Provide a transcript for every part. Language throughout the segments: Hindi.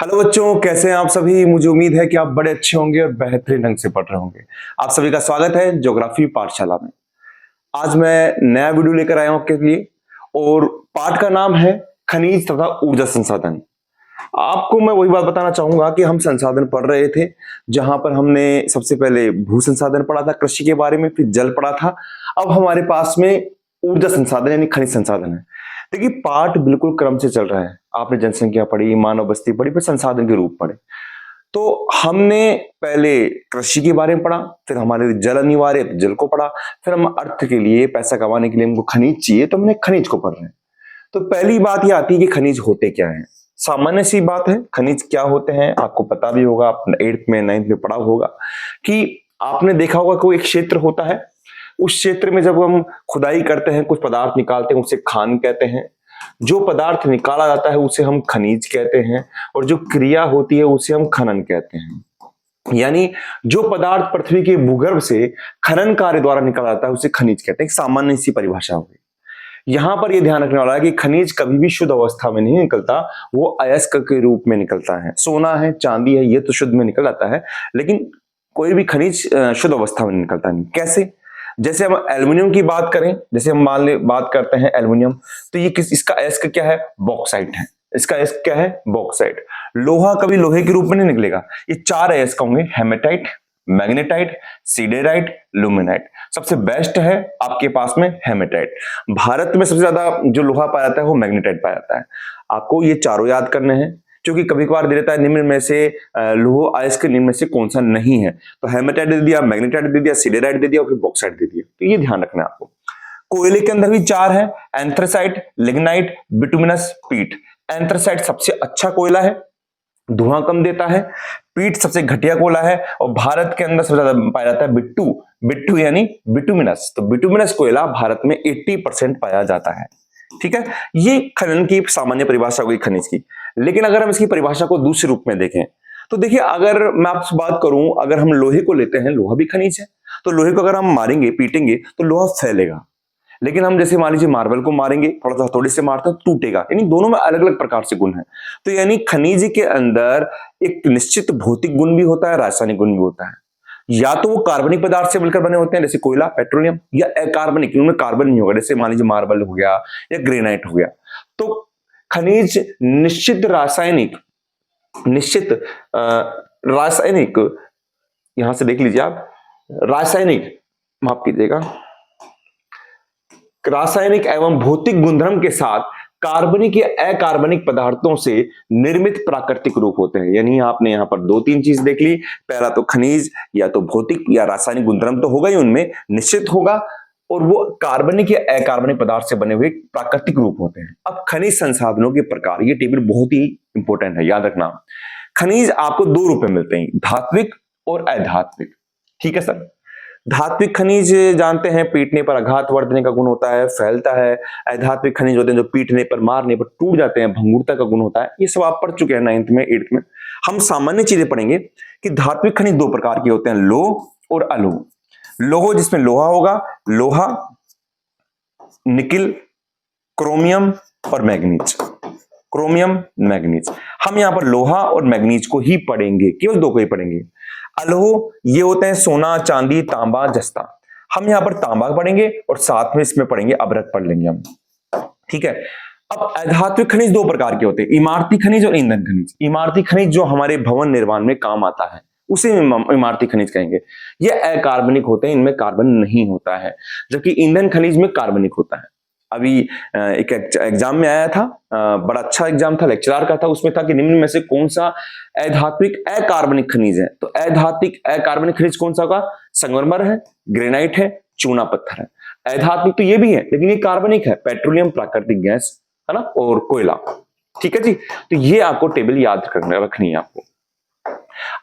हेलो बच्चों, कैसे हैं आप सभी। मुझे उम्मीद है कि आप बड़े अच्छे होंगे और बेहतरीन ढंग से पढ़ रहे होंगे। आप सभी का स्वागत है ज्योग्राफी पाठशाला में। आज मैं नया वीडियो लेकर आया हूं आपके लिए और पाठ का नाम है खनिज तथा ऊर्जा संसाधन। आपको मैं वही बात बताना चाहूंगा कि हम संसाधन पढ़ रहे थे, जहां पर हमने सबसे पहले भू संसाधन पढ़ा था, कृषि के बारे में, फिर जल पढ़ा था। अब हमारे पास में ऊर्जा संसाधन यानी खनिज संसाधन है। देखिए, पाठ बिल्कुल क्रम से चल रहा है। आपने जनसंख्या पढ़ी, मानव बस्ती पढ़ी, फिर संसाधन के रूप पढ़े। तो हमने पहले कृषि के बारे में पढ़ा, फिर हमारे लिए जल अनिवार्य, तो जल को पढ़ा। फिर हम अर्थ के लिए, पैसा कमाने के लिए हमको खनिज चाहिए, तो हमने खनिज को पढ़ रहे हैं। तो पहली बात यह आती है कि खनिज होते क्या हैं। सामान्य सी बात है, खनिज क्या होते हैं आपको पता भी होगा, आप 8th में 9th में पढ़ा होगा कि आपने देखा होगा कोई एक क्षेत्र होता है। उस क्षेत्र में जब हम खुदाई करते हैं, कुछ पदार्थ निकालते हैं, उसे खान कहते हैं। जो पदार्थ निकाला जाता है उसे हम खनिज कहते हैं, और जो क्रिया होती है उसे हम खनन कहते हैं। यानी जो पदार्थ पृथ्वी के भूगर्भ से खनन कार्य द्वारा निकाला जाता है उसे खनिज कहते हैं। एक सामान्य सी परिभाषा होगी। यहां पर यह ध्यान रखने वाला है कि खनिज कभी भी शुद्ध अवस्था में नहीं निकलता, वो अयस्क के रूप में निकलता है। सोना है, चांदी है, ये तो शुद्ध में निकल आता है, लेकिन कोई भी खनिज शुद्ध अवस्था में निकलता नहीं। कैसे? जैसे हम एल्युमिनियम की बात करें, जैसे हम मान ले बात करते हैं एल्युमिनियम, तो ये इसका अयस्क क्या है? बॉक्साइट है। इसका अयस्क क्या है? बॉक्साइट। लोहा कभी लोहे के रूप में नहीं निकलेगा। ये 4 अयस्क होंगे: हेमेटाइट, मैग्नेटाइट, सिडेराइट, लुमिनाइट। सबसे बेस्ट है आपके पास में हेमेटाइट। भारत में सबसे ज्यादा जो लोहा पाया जाता है वो मैग्नेटाइट पाया जाता है। आपको ये चारों याद करने हैं, क्योंकि कभी कभार दे देता है निम्न में से लौह अयस्क निम्न में से कौन सा नहीं है। तो हेमेटाइट दे दिया, मैग्नेटाइट दे दिया, सिडेराइट दे दिया और फिर बॉक्साइट दे दिया। तो ये ध्यान रखना है आपको। कोयले के अंदर भी 4 है: एंथ्रासाइट, लिग्नाइट, बिटुमिनस, पीट। एंथ्रासाइट सबसे अच्छा कोयला है, धुआं कम देता है। पीट सबसे घटिया कोयला है, और भारत के अंदर सबसे ज्यादा पाया जाता है बिट्टू। बिट्टू यानी बिटुमिनस। तो बिटुमिनस कोयला भारत में 80% पाया जाता है। ठीक है, ये खनन की सामान्य परिभाषा हुई खनिज की। लेकिन अगर हम इसकी परिभाषा को दूसरे रूप में देखें, तो देखिए, अगर मैं आपसे बात करूं, अगर हम लोहे को लेते हैं, लोहा भी खनिज है। तो लोहे को अगर हम मारेंगे, पीटेंगे, तो लोहा फैलेगा। लेकिन हम जैसे मान लीजिए मार्बल को मारेंगे, थोड़ा सा हथौड़े से मारते हैं, टूटेगा। यानी दोनों में अलग अलग प्रकार से गुण है। तो यानी खनिज के अंदर एक निश्चित भौतिक गुण भी होता है, रासायनिक गुण भी होता है। या तो वो कार्बनिक पदार्थ से मिलकर बने होते हैं, जैसे कोयला, पेट्रोलियम, या अकार्बनिक, उनमें कार्बन नहीं होगा, जैसे मान लीजिए मार्बल हो गया या ग्रेनाइट हो गया। तो खनिज निश्चित रासायनिक, यहां से देख लीजिए आप, रासायनिक, माफ कीजिएगा, रासायनिक एवं भौतिक गुणधर्म के साथ कार्बनिक या अकार्बनिक पदार्थों से निर्मित प्राकृतिक रूप होते हैं। यानी आपने यहां पर 2-3 चीज देख ली। पहला तो खनिज या तो भौतिक या रासायनिक गुणधर्म तो होगा ही, उनमें निश्चित होगा, और वो कार्बनिक या अकार्बनिक पदार्थ से बने हुए प्राकृतिक रूप होते हैं। अब खनिज संसाधनों के प्रकार, ये टेबल बहुत ही इंपॉर्टेंट है, याद रखना। खनिज आपको 2 रूप में मिलते हैं: धात्विक और अधात्विक। ठीक है सर। धात्विक खनिज जानते हैं, पीटने पर आघात वर्धने का गुण होता है, फैलता है। अधात्विक खनिज होते हैं जो पीटने पर, मारने पर टूट जाते हैं, भंगुरता का गुण होता है। ये सब आप पढ़ चुके हैं 9th में, 8th में। हम सामान्य चीजें पढ़ेंगे कि धात्विक खनिज 2 प्रकार के होते हैं: लोह और अलोह। लोह जिसमें लोहा होगा, लोहा, निकिल, क्रोमियम और मैग्नीज। Chromium, manganese. हम यहां पर लोहा और मैग्नीज को ही पढ़ेंगे, केवल 2 को ही पढ़ेंगे। अलोह ये होते हैं सोना, चांदी, तांबा, जस्ता। हम यहां पर तांबा पढ़ेंगे और साथ में इसमें पढ़ेंगे अभ्रक पढ़ लेंगे हम। ठीक है। अब अधात्विक खनिज 2 प्रकार के होते हैं: इमारती खनिज और ईंधन खनिज। इमारती खनिज जो हमारे भवन निर्माण में काम आता है उसे इमारती खनिज कहेंगे। ये अकार्बनिक होते हैं, इनमें कार्बन नहीं होता है, जबकि ईंधन खनिज में कार्बनिक होता है। अभी एक एग्जाम में आया था, बड़ा अच्छा एग्जाम था, लेक्चरर का था, उसमें था कि निम्न में से कौन सा अधात्विक अकार्बनिक खनिज है। तो अधात्विक अकार्बनिक खनिज कौन सा होगा? संगमरमर है, ग्रेनाइट है, चूना पत्थर है। अधात्विक तो ये भी है, लेकिन ये कार्बनिक है: पेट्रोलियम, प्राकृतिक गैस, है ना, और कोयला। ठीक है जी। तो ये आपको टेबल याद रखनी है आपको।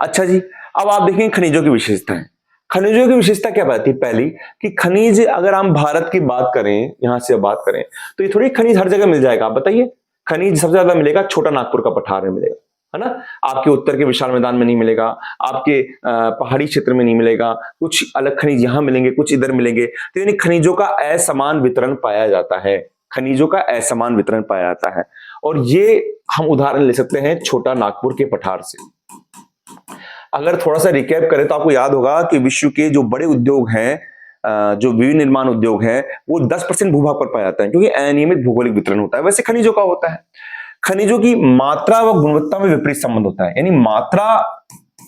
अच्छा जी, अब आप देखेंगे खनिजों की विशेषताएं। खनिजों की विशेषता क्या बताती है? पहली कि खनिज, अगर हम भारत की बात करें, यहां से बात करें, तो ये थोड़ी खनिज हर जगह मिल जाएगा। आप बताइए, खनिज सबसे ज्यादा मिलेगा छोटा नागपुर का पठार में मिलेगा, है ना। आपके उत्तर के विशाल मैदान में नहीं मिलेगा, आपके पहाड़ी क्षेत्र में नहीं मिलेगा। कुछ अलग खनिज यहां मिलेंगे, कुछ इधर मिलेंगे। तो यानी खनिजों का असमान वितरण पाया जाता है। खनिजों का असमान वितरण पाया जाता है, और ये हम उदाहरण ले सकते हैं छोटा नागपुर के पठार से। अगर थोड़ा सा रिकैप करें तो आपको याद होगा कि विश्व के जो बड़े उद्योग हैं, जो विनिर्माण उद्योग है, वो 10% भूभाग पर पाया जाता है, क्योंकि अनियमित भौगोलिक वितरण होता है। वैसे खनिजों का होता है, खनिजों की मात्रा व गुणवत्ता में विपरीत संबंध होता है। यानी मात्रा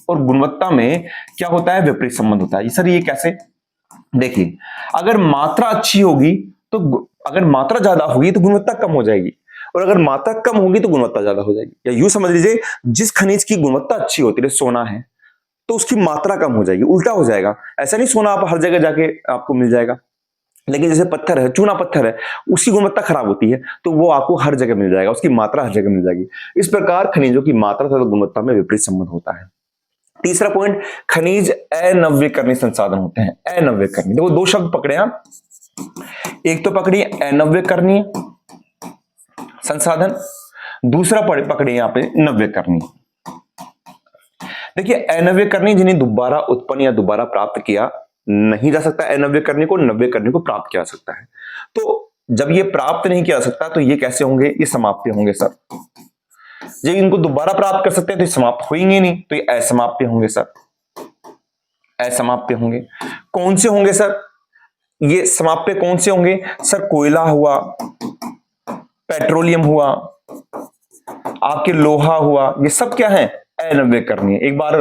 और गुणवत्ता में क्या होता है? विपरीत संबंध होता है। सर ये कैसे? देखिए, अगर मात्रा अच्छी होगी तो अगर मात्रा ज्यादा होगी तो गुणवत्ता कम हो जाएगी, और अगर मात्रा कम होगी तो गुणवत्ता ज्यादा हो जाएगी। या यूं समझ लीजिए, जिस खनिज की गुणवत्ता अच्छी होती है, सोना है, तो उसकी मात्रा कम हो जाएगी, उल्टा हो जाएगा। ऐसा नहीं सोना आप हर जगह जाके आपको मिल जाएगा, लेकिन जैसे पत्थर है, चूना पत्थर है, उसकी गुणवत्ता खराब होती है तो वो आपको हर जगह मिल जाएगा, उसकी मात्रा हर जगह मिल जाएगी। इस प्रकार खनिजों की मात्रा तथा गुणवत्ता में विपरीत संबंध होता है। तीसरा पॉइंट, खनिज अनव्यकरणीय संसाधन होते हैं। अनव्यकरणीय, देखो दो शब्द पकड़े आप, एक तो पकड़िए अनव्यकरणीय संसाधन, दूसरा पकड़िए यहां पे नव्यकरणीय। देखिए, अनव्यकरणीय जिन्हें दोबारा उत्पन्न या दोबारा प्राप्त किया नहीं जा सकता, अनव्यकरणीय को नव्यकरणीय को प्राप्त किया जा सकता है। तो जब ये प्राप्त नहीं किया जा सकता तो ये कैसे होंगे? ये समाप्य होंगे सर। जब इनको दोबारा प्राप्त कर सकते हैं तो ये समाप्त होंगे नहीं, तो ये असमाप्य होंगे सर, असमाप्य होंगे। कौन से होंगे सर ये समाप्य? कौन से होंगे सर? कोयला हुआ, पेट्रोलियम हुआ, आपके लोहा हुआ, ये सब क्या है? अनव्यकरणीय। एक बार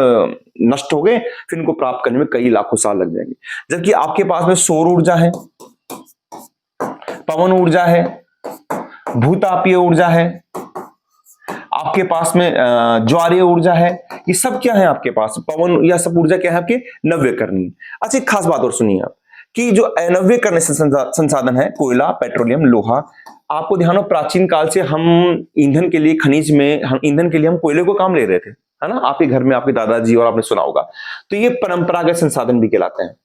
नष्ट हो गए फिर इनको प्राप्त करने में कई लाखों साल लग जाएंगे। जबकि आपके पास में सौर ऊर्जा है, पवन ऊर्जा है, भूतापीय ऊर्जा है, आपके पास में ज्वारीय ऊर्जा है, ये सब क्या है आपके पास? पवन, यह सब ऊर्जा क्या है आपके? नव्यकरणीय। अच्छा, एक खास बात और सुनिए आप, कि जो अनव्यकरणीय संसाधन है, कोयला, पेट्रोलियम, लोहा, आपको ध्यान हो प्राचीन काल से हम ईंधन के लिए, खनिज में हम ईंधन के लिए हम कोयले को काम ले रहे थे, है ना? आपके घर में आपके दादाजी, और आपने सुना होगा। तो ये परंपरागत संसाधन भी कहलाते हैं।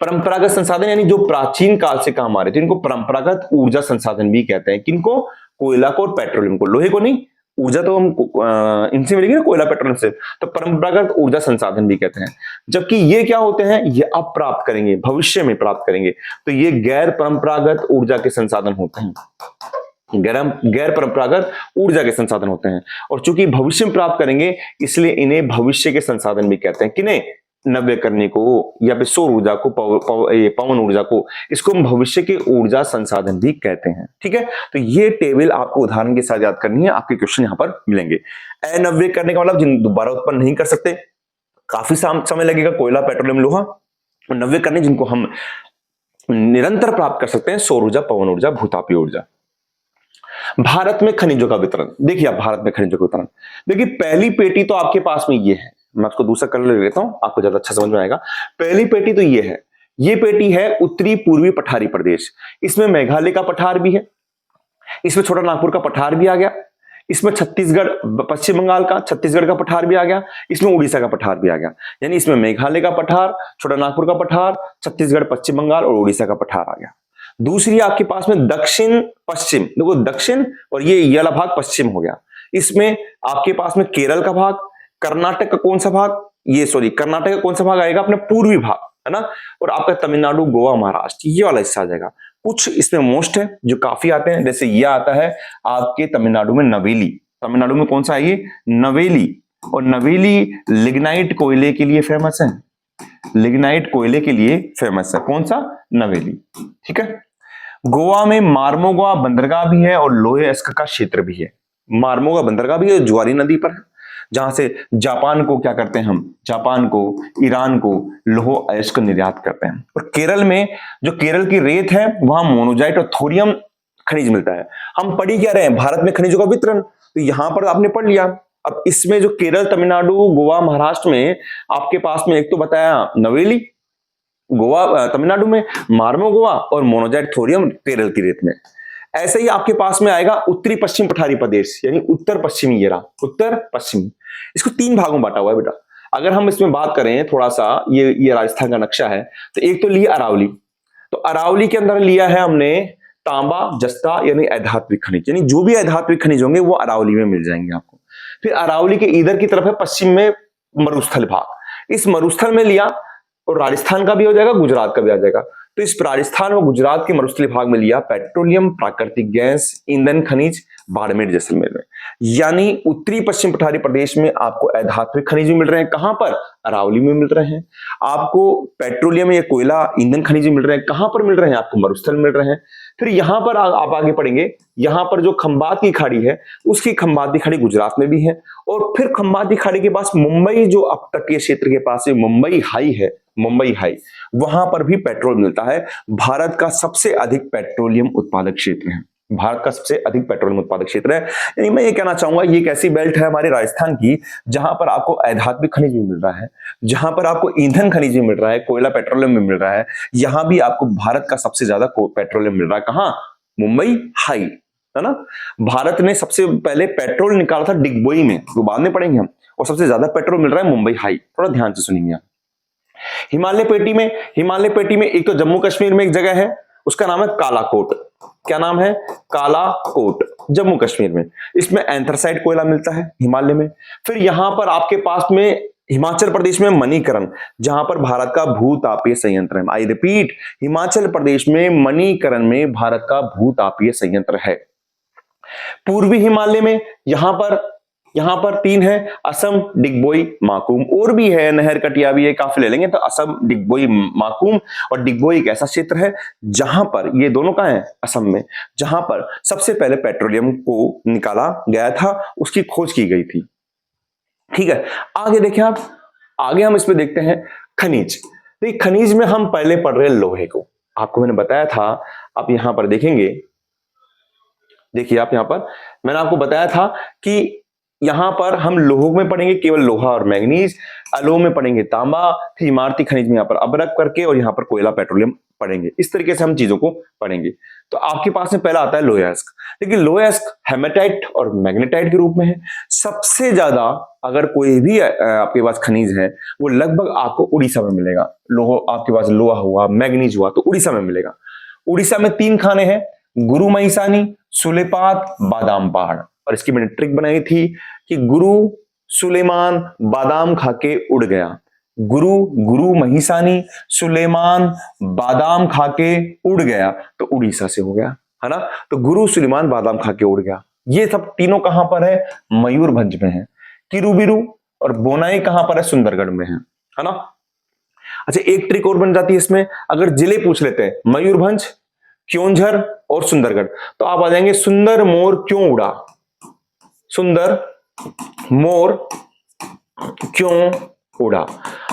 परंपरागत संसाधन यानी जो प्राचीन काल से काम आ रहे थे, इनको परंपरागत ऊर्जा संसाधन भी कहते हैं। किनको? कोयला को और पेट्रोलियम को, लोहे को नहीं। ऊर्जा तो हम इनसे मिलेगी ना, कोयला पेट्रोलियम से, तो परंपरागत ऊर्जा संसाधन भी कहते हैं। जबकि ये क्या होते हैं? ये अब प्राप्त करेंगे, भविष्य में प्राप्त करेंगे, तो ये गैर परंपरागत ऊर्जा के संसाधन होते हैं। गैर परंपरागत ऊर्जा के संसाधन होते हैं, और चूंकि भविष्य में प्राप्त करेंगे इसलिए इन्हें भविष्य के संसाधन भी कहते हैं। किन्हें? नव्यकरणीय को, या फिर सौर ऊर्जा को, पवन ऊर्जा को, इसको हम भविष्य के ऊर्जा संसाधन भी कहते हैं। ठीक है, तो ये टेबल आपको उदाहरण के साथ याद करनी है, आपके क्वेश्चन यहां पर मिलेंगे। अनव्यकरणीय का मतलब जिन दोबारा उत्पन्न नहीं कर सकते, काफी समय लगेगा, कोयला, पेट्रोलियम, लोहा। और नव्यकरणीय जिनको हम निरंतर प्राप्त कर सकते हैं, सौर ऊर्जा, पवन ऊर्जा, भूतापीय ऊर्जा। भारत में खनिजों का वितरण देखिए, आप भारत में खनिजों का वितरण देखिए, पहली पेटी तो आपके पास में ये है, मैं आपको दूसरा कलर ले लेता हूं, आपको ज्यादा अच्छा समझ में आएगा। पहली पेटी तो ये है, ये पेटी है उत्तरी पूर्वी पठारी प्रदेश। इसमें मेघालय का पठार भी है, इसमें छोटा नागपुर का पठार भी आ गया, इसमें छत्तीसगढ़, पश्चिम बंगाल का छत्तीसगढ़ का पठार भी आ गया, इसमें उड़ीसा का पठार भी आ गया। यानी इसमें मेघालय का पठार, छोटा नागपुर का पठार, छत्तीसगढ़, पश्चिम बंगाल और उड़ीसा का पठार आ गया। दूसरी आपके पास में दक्षिण पश्चिम, देखो दक्षिण और ये वाला भाग पश्चिम हो गया। इसमें आपके पास में केरल का भाग, कर्नाटक का कौन सा भाग, ये सॉरी कर्नाटक का कौन सा भाग आएगा? अपना पूर्वी भाग, है ना? और आपका तमिलनाडु, गोवा, महाराष्ट्र, ये वाला हिस्सा आ जाएगा। कुछ इसमें मोस्ट है जो काफी आते हैं, जैसे ये आता है आपके तमिलनाडु में नवेली। तमिलनाडु में कौन सा है ये? नवेली। और नवेली लिग्नाइट कोयले के लिए फेमस है, लिग्नाइट कोयले के लिए फेमस है। कौन सा? नवेली। ठीक है। गोवा में मार्मोगा बंदरगाह भी है और लोहे अयस्क का क्षेत्र भी है। मार्मोगा बंदरगाह भी है, ज्वारी नदी पर है, जहां से जापान को क्या करते हैं हम? जापान को, ईरान को लोह अयस्क निर्यात करते हैं। और केरल में जो केरल की रेत है वहां मोनोजाइट और थोरियम खनिज मिलता है। हम पढ़ ही क्या रहे हैं? भारत में खनिजों का वितरण, तो यहां पर आपने पढ़ लिया। अब इसमें जो केरल, तमिलनाडु, गोवा, महाराष्ट्र में आपके पास में एक तो बताया नवेली, गोवा तमिलनाडु में, मार्मोगोवा और मोनोजाइट थोरियम केरल की रेत में। ऐसे ही आपके पास में आएगा उत्तरी पश्चिम पठारी प्रदेश, यानी उत्तर पश्चिमी, ये रहा उत्तर पश्चिमी। इसको 3 भागों में बांटा हुआ है बेटा। अगर हम इसमें बात करें थोड़ा सा, ये राजस्थान का नक्शा है, तो एक तो लिया अरावली, तो अरावली के अंदर लिया है हमने तांबा, जस्ता यानी अधात्विक खनिज, यानी जो भी अधात्विक खनिज होंगे वो अरावली में मिल जाएंगे आपको। फिर अरावली के इधर की तरफ है पश्चिम में मरुस्थल भाग, इस मरुस्थल में लिया और राजस्थान का भी हो जाएगा, गुजरात का भी आ जाएगा। तो इस राजस्थान और गुजरात के मरुस्थलीय भाग में लिया पेट्रोलियम, प्राकृतिक गैस, ईंधन खनिज बाड़मेर जैसलमेर में। यानी उत्तरी पश्चिम पठारी प्रदेश में आपको अधात्मिक खनिज भी मिल रहे हैं। कहां पर? अरावली में मिल रहे हैं। आपको पेट्रोलियम या कोयला, ईंधन खनिज मिल रहे हैं। कहां पर मिल रहे हैं? आपको मरुस्थल मिल रहे हैं। फिर यहां पर आप आगे पढ़ेंगे, यहां पर जो खंबात की खाड़ी है, उसकी खंबात की खाड़ी गुजरात में भी है। और फिर खंबात की खाड़ी के पास मुंबई, जो अब तटीय क्षेत्र के पास मुंबई हाई है, मुंबई हाई, वहां पर भी पेट्रोल मिलता है। भारत का सबसे अधिक पेट्रोलियम उत्पादक क्षेत्र है। भारत का सबसे अधिक पेट्रोलियम उत्पादक क्षेत्र है। यानी मैं ये कहना चाहूंगा, ये एक ऐसी बेल्ट है हमारे राजस्थान की जहां पर आपको आध्यात्मिक खनिज भी मिल रहा है, जहां पर आपको ईंधन खनिज भी मिल रहा है, कोयला पेट्रोलियम भी मिल रहा है। यहां भी आपको भारत का सबसे ज्यादा पेट्रोलियम मिल रहा है। कहां? मुंबई हाई, है ना। भारत ने सबसे पहले पेट्रोल निकाला था डिगबोई में, तो बाद में पढ़ेंगे हम। और सबसे ज्यादा पेट्रोल मिल रहा है मुंबई हाई। थोड़ा ध्यान से सुनिए। हिमालय पेटी में एक तो जम्मू कश्मीर में एक जगह है, उसका नाम है कालाकोट। क्या नाम है? कालाकोट, जम्मू कश्मीर में। इसमें एंथ्रासाइट कोयला मिलता है हिमालय में। फिर यहां पर आपके पास में हिमाचल प्रदेश में मणिकरण, जहां पर भारत का भूतापीय संयंत्र है। आई रिपीट, हिमाचल प्रदेश में मणिकरण में भारत का भूतापीय संयंत्र है। पूर्वी हिमालय में यहां पर तीन है, असम, डिगबोई, माकुम। और भी है, नहर कटिया भी है, काफी ले लेंगे। तो असम, डिगबोई, माकुम। और डिगबोई एक ऐसा क्षेत्र है जहां पर, ये दोनों कहां है? असम में, जहां पर सबसे पहले पेट्रोलियम को निकाला गया था, उसकी खोज की गई थी। ठीक है, आगे देखिए आप, आगे हम इसमें देखते हैं खनिज। देखिए खनिज में हम पहले पढ़ रहे हैं लोहे को। आपको मैंने बताया था, आप यहां पर देखेंगे, देखिए आप यहां पर मैंने आपको बताया था कि यहां पर हम लोहों में पढ़ेंगे केवल लोहा और मैग्नीज, अलोह में पढ़ेंगे तांबा, फिर इमारती खनिज में यहां पर अभ्रक करके, और यहां पर कोयला पेट्रोलियम पढ़ेंगे। इस तरीके से हम चीजों को पढ़ेंगे। तो आपके पास में पहला आता है लोह अयस्क। देखिए लोह अयस्क हेमेटाइट और मैग्नेटाइट के रूप में है। सबसे ज्यादा अगर कोई भी आपके पास खनिज है, वो लगभग आपको उड़ीसा में मिलेगा। लोह आपके पास लोहा हुआ, मैग्नीज हुआ, तो उड़ीसा में मिलेगा। उड़ीसा में 3 खाने हैं, गुरु महिसानी, सुलेपात, बादाम पहाड़। और इसकी मैंने ट्रिक बनाई थी कि गुरु सुलेमान बादाम खाके उड़ गया। गुरु महिसानी, सुलेमान बादाम खाके उड़ गया, तो उड़ीसा से हो गया, है ना। तो गुरु सुलेमान बादाम खाके उड़ गया। ये सब तीनों कहां पर है? मयूरभंज में है। किरुबिरु और बोनाई कहां पर है? सुंदरगढ़ में है ना। अच्छा, एक ट्रिक और बन जाती है इसमें, अगर जिले पूछ लेते हैं, मयूरभंज, क्योंझर और सुंदरगढ़, तो आप आ जाएंगे सुंदर मोर क्यों उड़ा। सुंदर मोर क्यों उड़ा।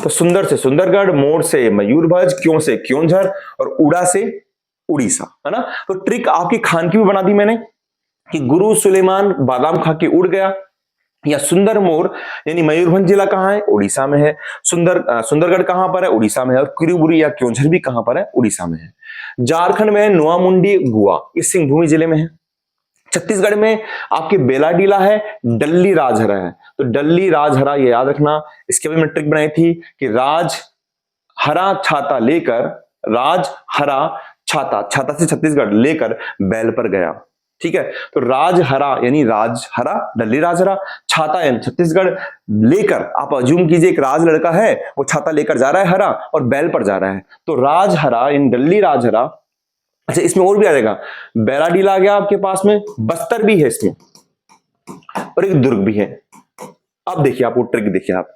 तो सुंदर से सुंदरगढ़, मोर से मयूरभंज, क्यों से क्योंझर, और उड़ा से उड़ीसा, है ना। तो ट्रिक आपकी खान की भी बना दी मैंने कि गुरु सुलेमान बादाम खा के उड़ गया, या सुंदर मोर यानी मयूरभंज जिला कहां है? उड़ीसा में है। सुंदरगढ़ कहां पर है? उड़ीसा में है। और किरुबुरी या क्योंझर भी कहां पर है? उड़ीसा में है। झारखंड में है नोआमुंडी, गुआ, ये सिंहभूमि जिले में है। छत्तीसगढ़ में आपके बेलाडीला है, डल्ली राजहरा है। तो डल्ली राजहरा ये याद रखना। इसके भी मैंने ट्रिक बनाई थी कि राज हरा छाता लेकर, राज हरा छाता, छाता से छत्तीसगढ़ लेकर बैल पर गया। ठीक है, तो राजहरा यानी राजहरा, डल्ली राजहरा, छाता यानी छत्तीसगढ़, लेकर आप अज्यूम कीजिए एक राज लड़का है, वो छाता लेकर जा रहा है हरा, और बैल पर जा रहा है, तो राजहरा यानी डल्ली राजहरा। अच्छा, इसमें और भी आ जाएगा, बैराडीला आ गया आपके पास में, बस्तर भी है इसमें, और एक दुर्ग भी है। अब देखिए आप वो ट्रिक देखिए आप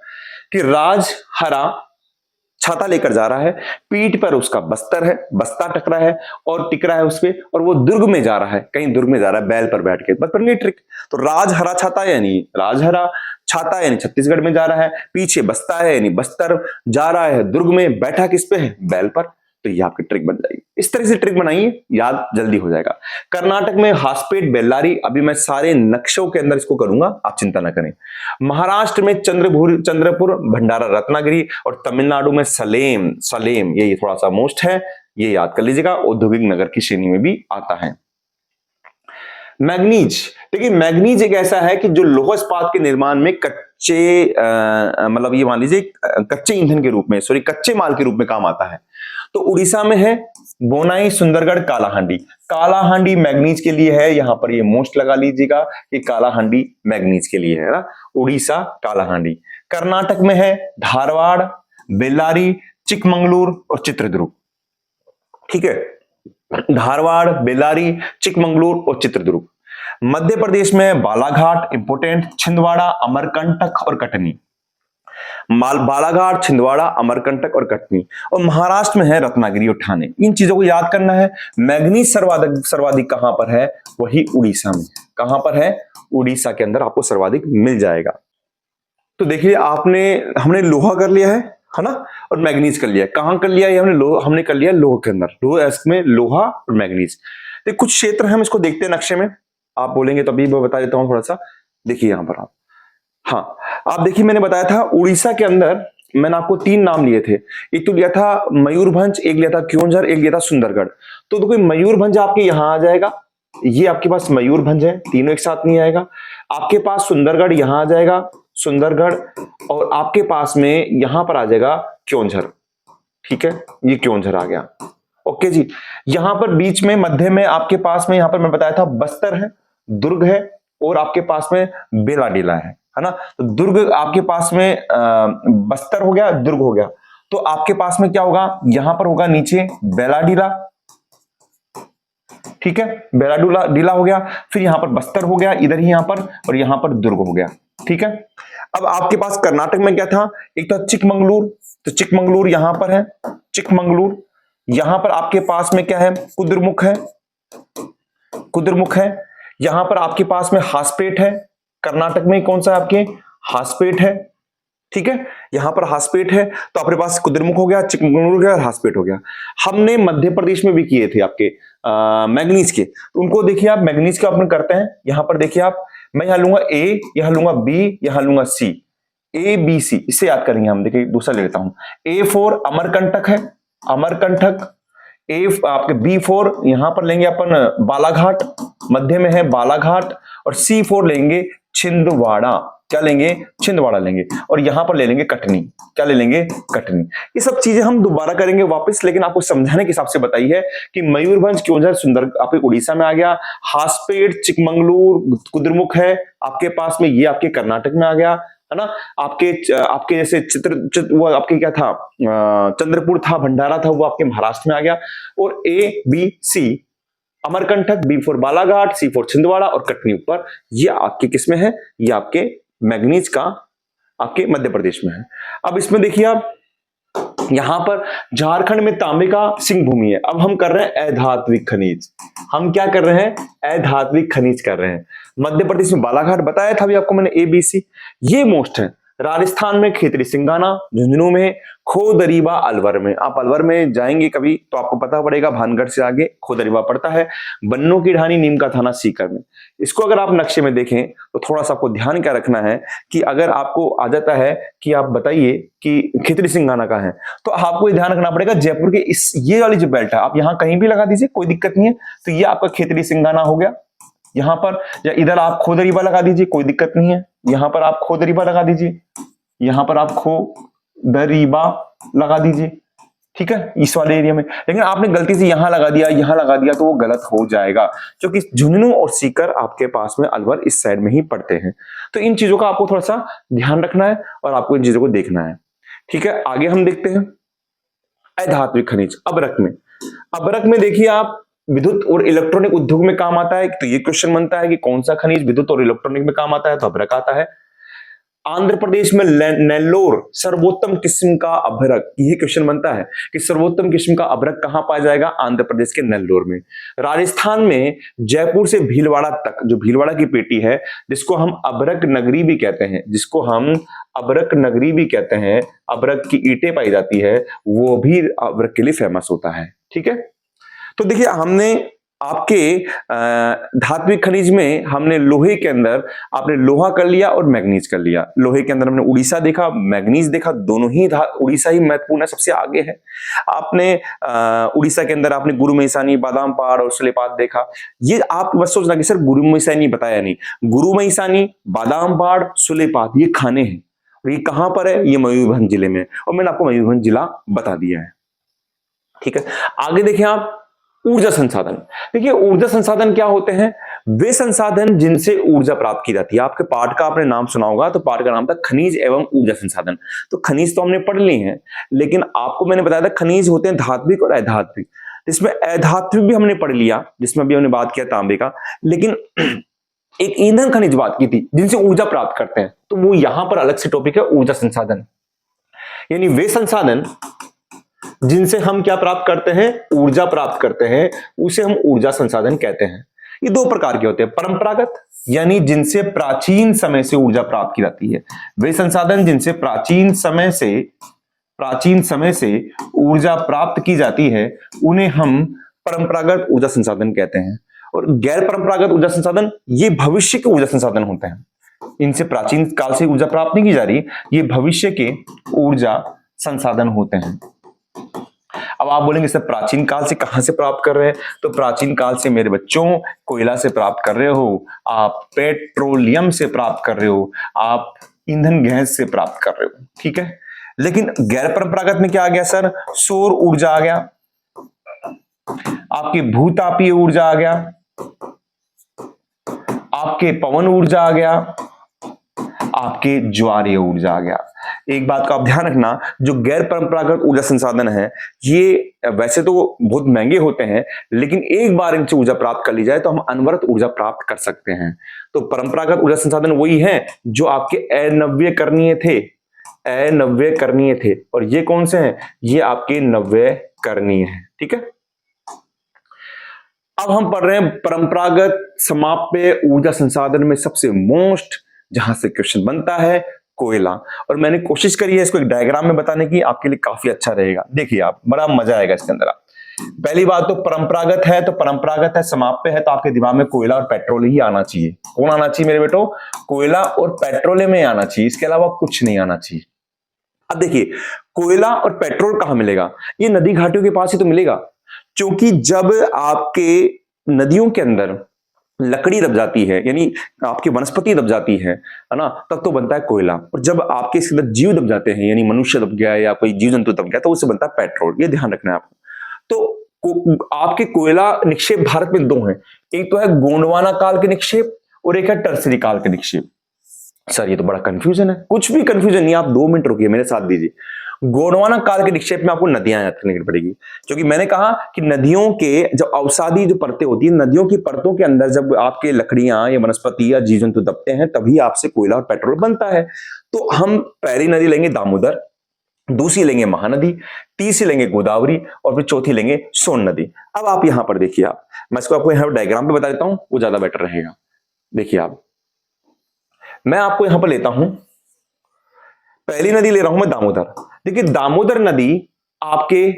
कि राजहरा छाता लेकर जा रहा है, पीठ पर उसका बस्तर है, बस्ता टकरा है और टिकरा है उसपे, और वो दुर्ग में जा रहा है, कहीं दुर्ग में जा रहा है बैल पर बैठ के। बस बन गई ट्रिक। तो राजहरा छाता यानी राजहरा, छाता यानी छत्तीसगढ़ में जा रहा है, पीछे बस्ता है यानी बस्तर, जा रहा है दुर्ग में, बैठा किस पे है? बैल पर। तो ये आपकी ट्रिक बन जाएगी। इस तरह से ट्रिक बनाइए, याद जल्दी हो जाएगा। कर्नाटक में हासपेट, बेल्लारी, अभी मैं सारे नक्शों के अंदर इसको करूंगा, आप चिंता ना करें। महाराष्ट्र में चंद्रपुर, भंडारा, रत्नागिरी, और तमिलनाडु में सलेम, ये थोड़ा सा मोस्ट है, ये याद कर लीजिएगा, औद्योगिक नगर की श्रेणी में भी आता है। मैग्नीज, देखिए मैग्नीज एक ऐसा है कि जो लौह इस्पात के निर्माण में कच्चे मतलब ये मान लीजिए कच्चे ईंधन के रूप में, सॉरी कच्चे माल के रूप में काम आता है। तो उड़ीसा में है बोनाई, सुंदरगढ़, कालाहांडी। कालाहांडी मैग्नीज के लिए है, यहां पर ये मोस्ट लगा लीजिएगा कि कालाहांडी मैग्नीज के लिए है ना, उड़ीसा कालाहांडी। कर्नाटक में है धारवाड़, बेल्लारी, चिकमंगलूर और चित्रदुर्ग। ठीक है, धारवाड़, बेल्लारी, चिकमंगलुरु और चित्रदुर्ग। मध्य प्रदेश में बालाघाट इंपोर्टेंट, छिंदवाड़ा, अमरकंटक और कटनी। बालाघाट, छिंदवाड़ा, अमरकंटक और कटनी। और महाराष्ट्र में है रत्नागिरी और ठाणे। इन चीजों को याद करना है। मैग्नीज सर्वाधिक सर्वाधिक कहां पर है? वही उड़ीसा में। कहां पर है? उड़ीसा के अंदर आपको सर्वाधिक मिल जाएगा। तो देखिए हमने लोहा कर लिया है ना, और मैग्नीज कर लिया है। कहां कर लिया है? हमने कर लिया लोह के अंदर। इसमें लोहा और मैग्नीज। तो कुछ क्षेत्र हम इसको देखते हैं नक्शे में। आप बोलेंगे तो अभी मैं बता देता हूं थोड़ा सा। देखिए यहां पर आप, हाँ आप देखिए, मैंने बताया था उड़ीसा के अंदर मैंने आपको 3 नाम लिए थे। एक तो लिया था मयूरभंज, एक लिया था क्योंझर, एक लिया था सुंदरगढ़। तो देखो मयूरभंज आपके यहां आ जाएगा, ये आपके पास मयूरभंज है, तीनों एक साथ नहीं आएगा। आपके पास सुंदरगढ़ यहां आ जाएगा, सुंदरगढ़, और आपके पास में यहां पर आ जाएगा क्योंझर। ठीक है, ये क्योंझर आ गया। ओके जी। यहां पर बीच में मध्य में आपके पास में, यहां पर मैं बताया था बस्तर है, दुर्ग है, और आपके पास में बेलाडीला है ना। तो दुर्ग आपके पास में बस्तर हो गया, दुर्ग हो गया। तो आपके पास में क्या होगा? यहां पर होगा नीचे बेलाडीला। ठीक है, बेलाडीला हो गया। फिर यहां पर बस्तर हो गया, इधर ही यहां पर, और यहां पर दुर्ग हो गया। ठीक है। अब आपके पास कर्नाटक में क्या था? एक था चिकमंगलुरु। तो चिकमंगलुरु यहां पर है, चिकमंगलुरु। यहां पर आपके पास में क्या है? कुद्रेमुख है, कुद्रेमुख है। यहां पर आपके पास में हासपेट है। कर्नाटक में कौन सा आपके? हासपेट है। ठीक है, यहां पर हासपेट है। तो आपके पास कुद्रेमुख हो गया, चिकमंगलुरु हो गया और हासपेट हो गया। हमने मध्य प्रदेश में भी किए थे आपके मैग्नीज के, तो उनको देखिए आप, मैग्नीज के अपन करते हैं। यहां पर देखिए आप, मैं यहां लूंगा ए, यहां लूंगा बी, यहां लूंगा सी। ए बी सी, इससे याद करेंगे हम। देखिए दूसरा ले लेता हूं। ए फॉर अमरकंटक है, अमरकंटक। ए आपके बी फॉर यहां पर लेंगे अपन बालाघाट, मध्य में है बालाघाट। और सी फॉर लेंगे छिंदवाड़ा। क्या लेंगे? छिंदवाड़ा लेंगे। और यहां पर ले लेंगे कटनी। क्या ले लेंगे? कटनी। ये सब चीजें हम दोबारा करेंगे वापस, लेकिन आपको समझाने के हिसाब से बताई है कि मयूरभंज, क्योंझर, सुंदर आपके उड़ीसा में आ गया। हासपेट, चिकमंगलुरु, कुद्रेमुख है आपके पास में, ये आपके कर्नाटक में आ गया, है ना। आपके जैसे वो आपके क्या था, चंद्रपुर था, भंडारा था, वो आपके महाराष्ट्र में आ गया। और A B C, Amarkantak, B for Balaghat, C for Chhindwara और कटनी ऊपर, ये आपके किसमें है? ये आपके मैग्नीज का आपके मध्य प्रदेश में है। अब इसमें देखिए आप, यहां पर झारखंड में तांबे का सिंह भूमि है। अब हम कर रहे हैं अधात्विक खनिज। हम क्या कर रहे हैं? अधात्विक खनिज कर रहे हैं। मध्य प्रदेश में बालाघाट बताया था अभी आपको मैंने, ए बी सी। ये मोस्ट है। राजस्थान में खेतरी सिंगाना, झुंझुनू में, खोदरीबा अलवर में। आप अलवर में जाएंगे कभी तो आपको पता पड़ेगा, भानगढ़ से आगे खोदरीबा पड़ता है। बन्नों की ढानी, नीम का थाना सीकर में। इसको अगर आप नक्शे में देखें तो थोड़ा सा आपको ध्यान क्या रखना है कि अगर आपको आ जाता है कि आप बताइए कि खेतरी सिंगाना का है, तो आपको ध्यान रखना पड़ेगा जयपुर के इस ये वाली जो बेल्ट है, आप यहां कहीं भी लगा दीजिए, कोई दिक्कत नहीं है। तो ये आपका खेतरी सिंगाना हो गया यहां पर, या इधर आप खोदरीबा लगा दीजिए, कोई दिक्कत नहीं है। यहां पर आप खोदरीबा लगा दीजिए, यहां पर आप खोदरीबा लगा दीजिए। ठीक है, इस वाले एरिया में। लेकिन आपने गलती से यहां लगा दिया तो वो गलत हो जाएगा, क्योंकि झुंझुनू और सीकर आपके पास में, अलवर इस साइड में ही पड़ते हैं। तो इन चीजों का आपको थोड़ा सा ध्यान रखना है और आपको इन चीजों को देखना है। ठीक है, आगे हम देखते हैं अधात्विक खनिज अबरक में देखिए आप, विद्युत और इलेक्ट्रॉनिक उद्योग में काम आता है। तो ये क्वेश्चन बनता है कि कौन सा खनिज विद्युत और इलेक्ट्रॉनिक में काम आता है? तो अभ्रक आता है। आंध्र प्रदेश में नेल्लोर सर्वोत्तम किस्म का अभ्रक, यही क्वेश्चन बनता है कि सर्वोत्तम किस्म का अभ्रक कहां पाया जाएगा? आंध्र प्रदेश के नेल्लोर में। राजस्थान में जयपुर से भीलवाड़ा तक, जो भीलवाड़ा की पेटी है, जिसको हम अभ्रक नगरी भी कहते हैं, अभ्रक की ईंटें पाई जाती है, वो भी अभ्रक के लिए फेमस होता है। ठीक है, तो देखिए हमने आपके धात्विक खनिज में हमने लोहे के अंदर आपने लोहा कर लिया और मैग्नीज कर लिया। लोहे के अंदर हमने उड़ीसा देखा, मैग्नीज देखा, दोनों ही उड़ीसा ही महत्वपूर्ण है, सबसे आगे है। आपने उड़ीसा के अंदर आपने गुरु महिसानी, बादाम पहाड़ और सुलेपात देखा। ये आप बस सोचना कि सर गुरु महिसानी बताया नहीं। गुरु महिसानी, बादाम पहाड़, सुलेपात ये खाने हैं। और ये कहां पर है? ये मयूरभंज जिले में, और मैंने आपको मयूरभंज जिला बता दिया है। ठीक है, आगे देखें आप, ऊर्जा संसाधन। देखिए ऊर्जा संसाधन क्या होते हैं? वे संसाधन जिनसे ऊर्जा प्राप्त की जाती है। आपके पाठ का आपने नाम सुना होगा, तो पाठ का नाम था खनिज एवं ऊर्जा संसाधन। तो खनिज तो हमने पढ़ लिए हैं, लेकिन आपको मैंने बताया था खनिज होते हैं धात्विक और अधात्विक। जिसमें अधात्विक भी हमने पढ़ लिया, जिसमें अभी हमने बात किया तांबे का, लेकिन एक ईंधन खनिज बात की थी जिनसे ऊर्जा प्राप्त करते हैं, तो वो यहां पर अलग से टॉपिक है, ऊर्जा संसाधन। यानी वे संसाधन जिनसे हम क्या प्राप्त करते हैं, ऊर्जा प्राप्त करते हैं, उसे हम ऊर्जा संसाधन कहते हैं। ये दो प्रकार के होते हैं, परंपरागत यानी जिनसे प्राचीन समय से ऊर्जा प्राप्त की जाती है, वे संसाधन जिनसे प्राचीन समय से ऊर्जा प्राप्त की जाती है, उन्हें हम परंपरागत ऊर्जा संसाधन कहते हैं। और गैर परंपरागत ऊर्जा संसाधन ये भविष्य के ऊर्जा संसाधन होते हैं, इनसे प्राचीन काल से ऊर्जा प्राप्त नहीं की जा रही, ये भविष्य के ऊर्जा संसाधन होते हैं। अब आप बोलेंगे सर प्राचीन काल से कहां से प्राप्त कर रहे हैं, तो प्राचीन काल से मेरे बच्चों कोयला से प्राप्त कर रहे हो, आप पेट्रोलियम से प्राप्त कर रहे हो, आप ईंधन गैस से प्राप्त कर रहे हो, ठीक है। लेकिन गैर परंपरागत में क्या आ गया सर, सौर ऊर्जा आ गया, आपकी भूतापीय ऊर्जा आ गया, आपके पवन ऊर्जा आ गया, आपके ज्वारीय ऊर्जा आ गया। एक बात का आप ध्यान रखना, जो गैर परंपरागत ऊर्जा संसाधन है ये वैसे तो बहुत महंगे होते हैं, लेकिन एक बार इनसे ऊर्जा प्राप्त कर ली जाए तो हम अनवरत ऊर्जा प्राप्त कर सकते हैं। तो परंपरागत ऊर्जा संसाधन वही है जो आपके अनव्यकरणीय थे, और ये कौन से हैं, ये आपके नव्यकरणीय हैं, ठीक है। अब हम पढ़ रहे हैं परंपरागत समाप्य ऊर्जा संसाधन में सबसे मोस्ट, जहां से क्वेश्चन बनता है, कोयला। और मैंने कोशिश करी है इसको एक डायग्राम में बताने की, आपके लिए काफी अच्छा रहेगा। देखिए आप, बड़ा मजा आएगा इसके अंदर। पहली बात तो परंपरागत है, तो परंपरागत है, समाप्य है, तो आपके दिमाग में कोयला और पेट्रोल ही आना चाहिए। कौन आना चाहिए मेरे बेटो, कोयला और पेट्रोल में आना चाहिए, इसके अलावा कुछ नहीं आना चाहिए। अब देखिए कोयला और पेट्रोल कहां मिलेगा, ये नदी घाटियों के पास ही तो मिलेगा, क्योंकि जब आपके नदियों के अंदर लकड़ी दब जाती है, यानी आपकी वनस्पति दब जाती है ना, तब तो बनता है कोयला। और जब आपके इसके अंदर जीव दब जाते हैं, यानी मनुष्य दब गया या कोई जीव जंतु दब गया, तो उससे बनता है पेट्रोल। ये ध्यान रखना है आपको। तो आपके कोयला निक्षेप भारत में दो हैं, एक तो है गोंडवाना काल के निक्षेप और एक है टर्सरी काल के निक्षेप। सर ये तो बड़ा कंफ्यूजन है। कुछ भी कंफ्यूजन नहीं, आप 2 मिनट रुकिए, मेरे साथ दीजिए। गोंडवाना काल के निक्षेप में आपको नदियां याद करनी पड़ेगी, क्योंकि मैंने कहा कि नदियों के जो अवसादी जो परतें होती है, नदियों की परतों के अंदर जब आपके लकड़ियां या वनस्पति या जीव जंतु दबते हैं, तभी आपसे कोयला और पेट्रोल बनता है। तो हम पहली नदी लेंगे दामोदर, दूसरी लेंगे महानदी, तीसरी लेंगे गोदावरी, और फिर चौथी लेंगे सोन नदी। अब आप यहां पर देखिए, मैं इसको आपको यहां डायग्राम पे बता देता हूं, वो ज्यादा बेटर रहेगा। देखिए आप, मैं आपको यहां पर लेता हूं, पहली नदी ले रहा हूं मैं दामोदर। देखिए दामोदर नदी आपके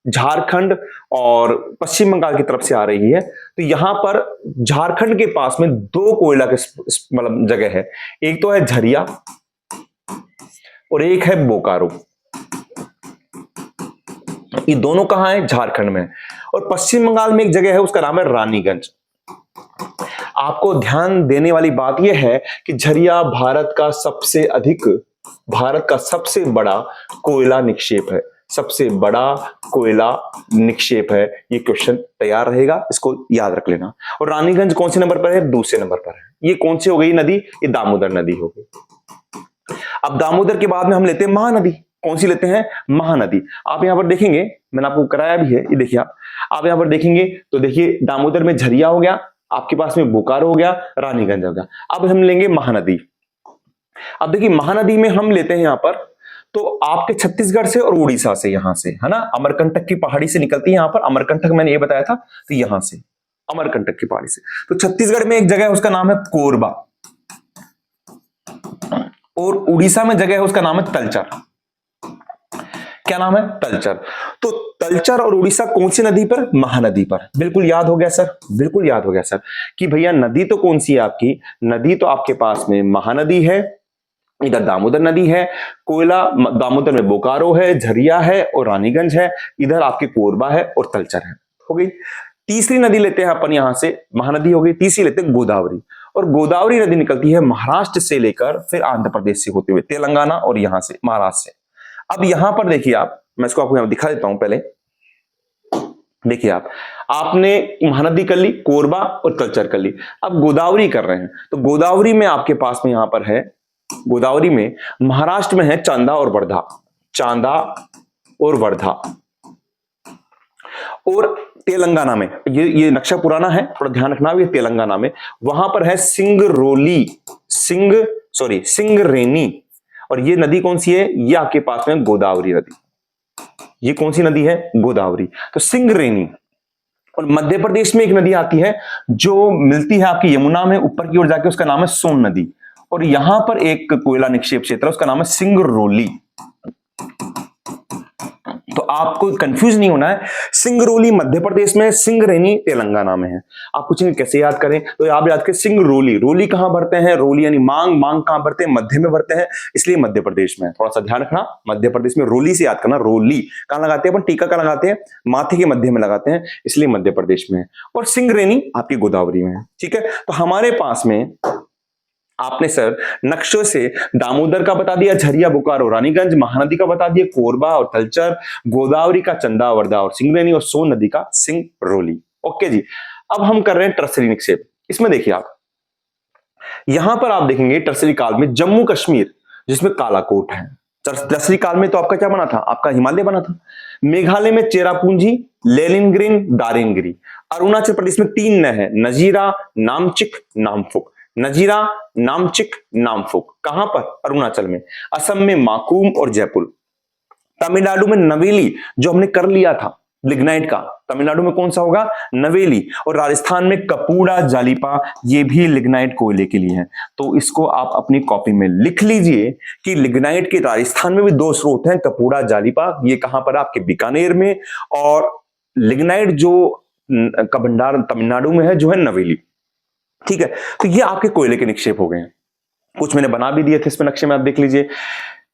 झारखंड और पश्चिम बंगाल की तरफ से आ रही है, तो यहां पर झारखंड के पास में 2 कोयला के मतलब जगह है, एक तो है झरिया और एक है बोकारो। ये दोनों कहां है, झारखंड में। और पश्चिम बंगाल में एक जगह है, उसका नाम है रानीगंज। आपको ध्यान देने वाली बात यह है कि झरिया भारत का सबसे बड़ा कोयला निक्षेप है, सबसे बड़ा कोयला निक्षेप है। ये क्वेश्चन तैयार रहेगा, इसको याद रख लेना। और रानीगंज कौन से नंबर पर है, दूसरे नंबर पर है। ये कौन सी हो गई नदी, ये दामोदर नदी हो गई। अब दामोदर के बाद में हम लेते हैं महानदी। कौन सी लेते हैं, महानदी। आप यहां पर देखेंगे, मैंने आपको कराया भी है, ये देखिए आप यहां पर देखेंगे तो देखिए दामोदर में झरिया हो गया, आपके पास में बोकारो हो गया, रानीगंज हो गया। अब हम लेंगे महानदी। अब देखिए महानदी में हम लेते हैं यहां पर, तो आपके छत्तीसगढ़ से और उड़ीसा से, यहां से है ना, अमरकंटक की पहाड़ी से निकलती है यहां पर। अमरकंटक मैंने ये बताया था, तो यहां से अमरकंटक की पहाड़ी से। तो छत्तीसगढ़ में एक जगह है, उसका नाम है कोरबा, और उड़ीसा में जगह है, उसका नाम है तलचर। क्या नाम है, तलचर। तो तलचर और उड़ीसा कौन सी नदी पर, महानदी पर। बिल्कुल याद हो गया सर, बिल्कुल याद हो गया सर, कि भैया नदी तो कौन सी है आपकी, नदी तो आपके पास में महानदी है, इधर दामोदर नदी है, कोयला दामोदर में बोकारो है, झरिया है और रानीगंज है, इधर आपके कोरबा है और तलचर है। हो गई। तीसरी नदी लेते हैं अपन यहां से, महानदी हो गई, तीसरी लेते हैं गोदावरी। और गोदावरी नदी निकलती है महाराष्ट्र से लेकर फिर आंध्र प्रदेश से होते हुए तेलंगाना और यहां से महाराष्ट्र से। अब यहां पर देखिए आप, मैं इसको आपको यहां दिखा देता हूं। पहले देखिए आप, आपने महानदी कर ली, कोरबा और तलचर कर ली, अब गोदावरी कर रहे हैं। तो गोदावरी में आपके पास में यहां पर है, गोदावरी में महाराष्ट्र में है चांदा और वर्धा, चांदा और वर्धा। और तेलंगाना में, ये नक्शा पुराना है, थोड़ा ध्यान रखना, ये तेलंगाना में, वहां पर है सिंगरेनी। और ये नदी कौन सी है? ये आपके पास में गोदावरी नदी। ये कौन सी नदी है? गोदावरी। तो सिंगरेनी। और मध्य प्रदेश में एक नदी आती है जो मिलती है आपकी यमुना में ऊपर की ओर जाके, उसका नाम है सोन नदी। और यहां पर एक कोयला निक्षेप क्षेत्र है, उसका नाम है सिंगरौली। तो आपको कंफ्यूज नहीं होना है, सिंगरौली मध्य प्रदेश में, सिंगरेनी तेलंगाना में है। आप पूछेंगे कैसे याद करें, तो आप याद करें सिंगरौली। रोली कहां भरते हैं? रोली यानी मांग, मांग कहां भरते हैं? मध्य में भरते हैं, इसलिए मध्य प्रदेश में। थोड़ा सा ध्यान रखना, मध्य प्रदेश में रोली से याद करना। रोली कहां लगाते हैं अपन? टीका कहां लगाते हैं? माथे के मध्य में लगाते हैं, इसलिए मध्य प्रदेश में है। और सिंगरेनी आपकी गोदावरी में है। ठीक है, तो हमारे पास में आपने सर नक्शों से दामोदर का बता दिया, झरिया, बोकारो, रानीगंज, महानदी का बता दिया, कोरबा और तलचर, गोदावरी का चंदा, वर्धा और सिंगरेनी, और सोन नदी का सिंगरौली। ओके जी, अब हम कर रहे हैं टर्सरी निक्षेप। इसमें देखिए आप, यहां पर आप देखेंगे टर्सरी काल में जम्मू कश्मीर, जिसमें कालाकोट है। टर्सरी काल में तो आपका क्या बना था? आपका हिमालय बना था। मेघालय में चेरापूंजी, लेनिनग्रीन, दारिंगरी। अरुणाचल प्रदेश में 3 न है, नजीरा, नामचिक, नामफुक। नजीरा, नामचिक, नामफुक। कहां पर? अरुणाचल में। असम में माकूम और जयपुर। तमिलनाडु में नवेली, जो हमने कर लिया था लिग्नाइट का, तमिलनाडु में कौन सा होगा? नवेली। और राजस्थान में कपूड़ा, जालिपा, ये भी लिग्नाइट कोयले के लिए है। तो इसको आप अपनी कॉपी में लिख लीजिए कि लिग्नाइट के राजस्थान में भी 2 स्रोत हैं, कपूड़ा, जालिपा। ये कहां पर? आपके बीकानेर में। और लिग्नाइट जो का भंडार तमिलनाडु में है, जो है नवेली। ठीक है, तो ये आपके कोयले के निक्षेप हो गए हैं। कुछ मैंने बना भी दिए थे इसमें नक्शे में, आप देख लीजिए।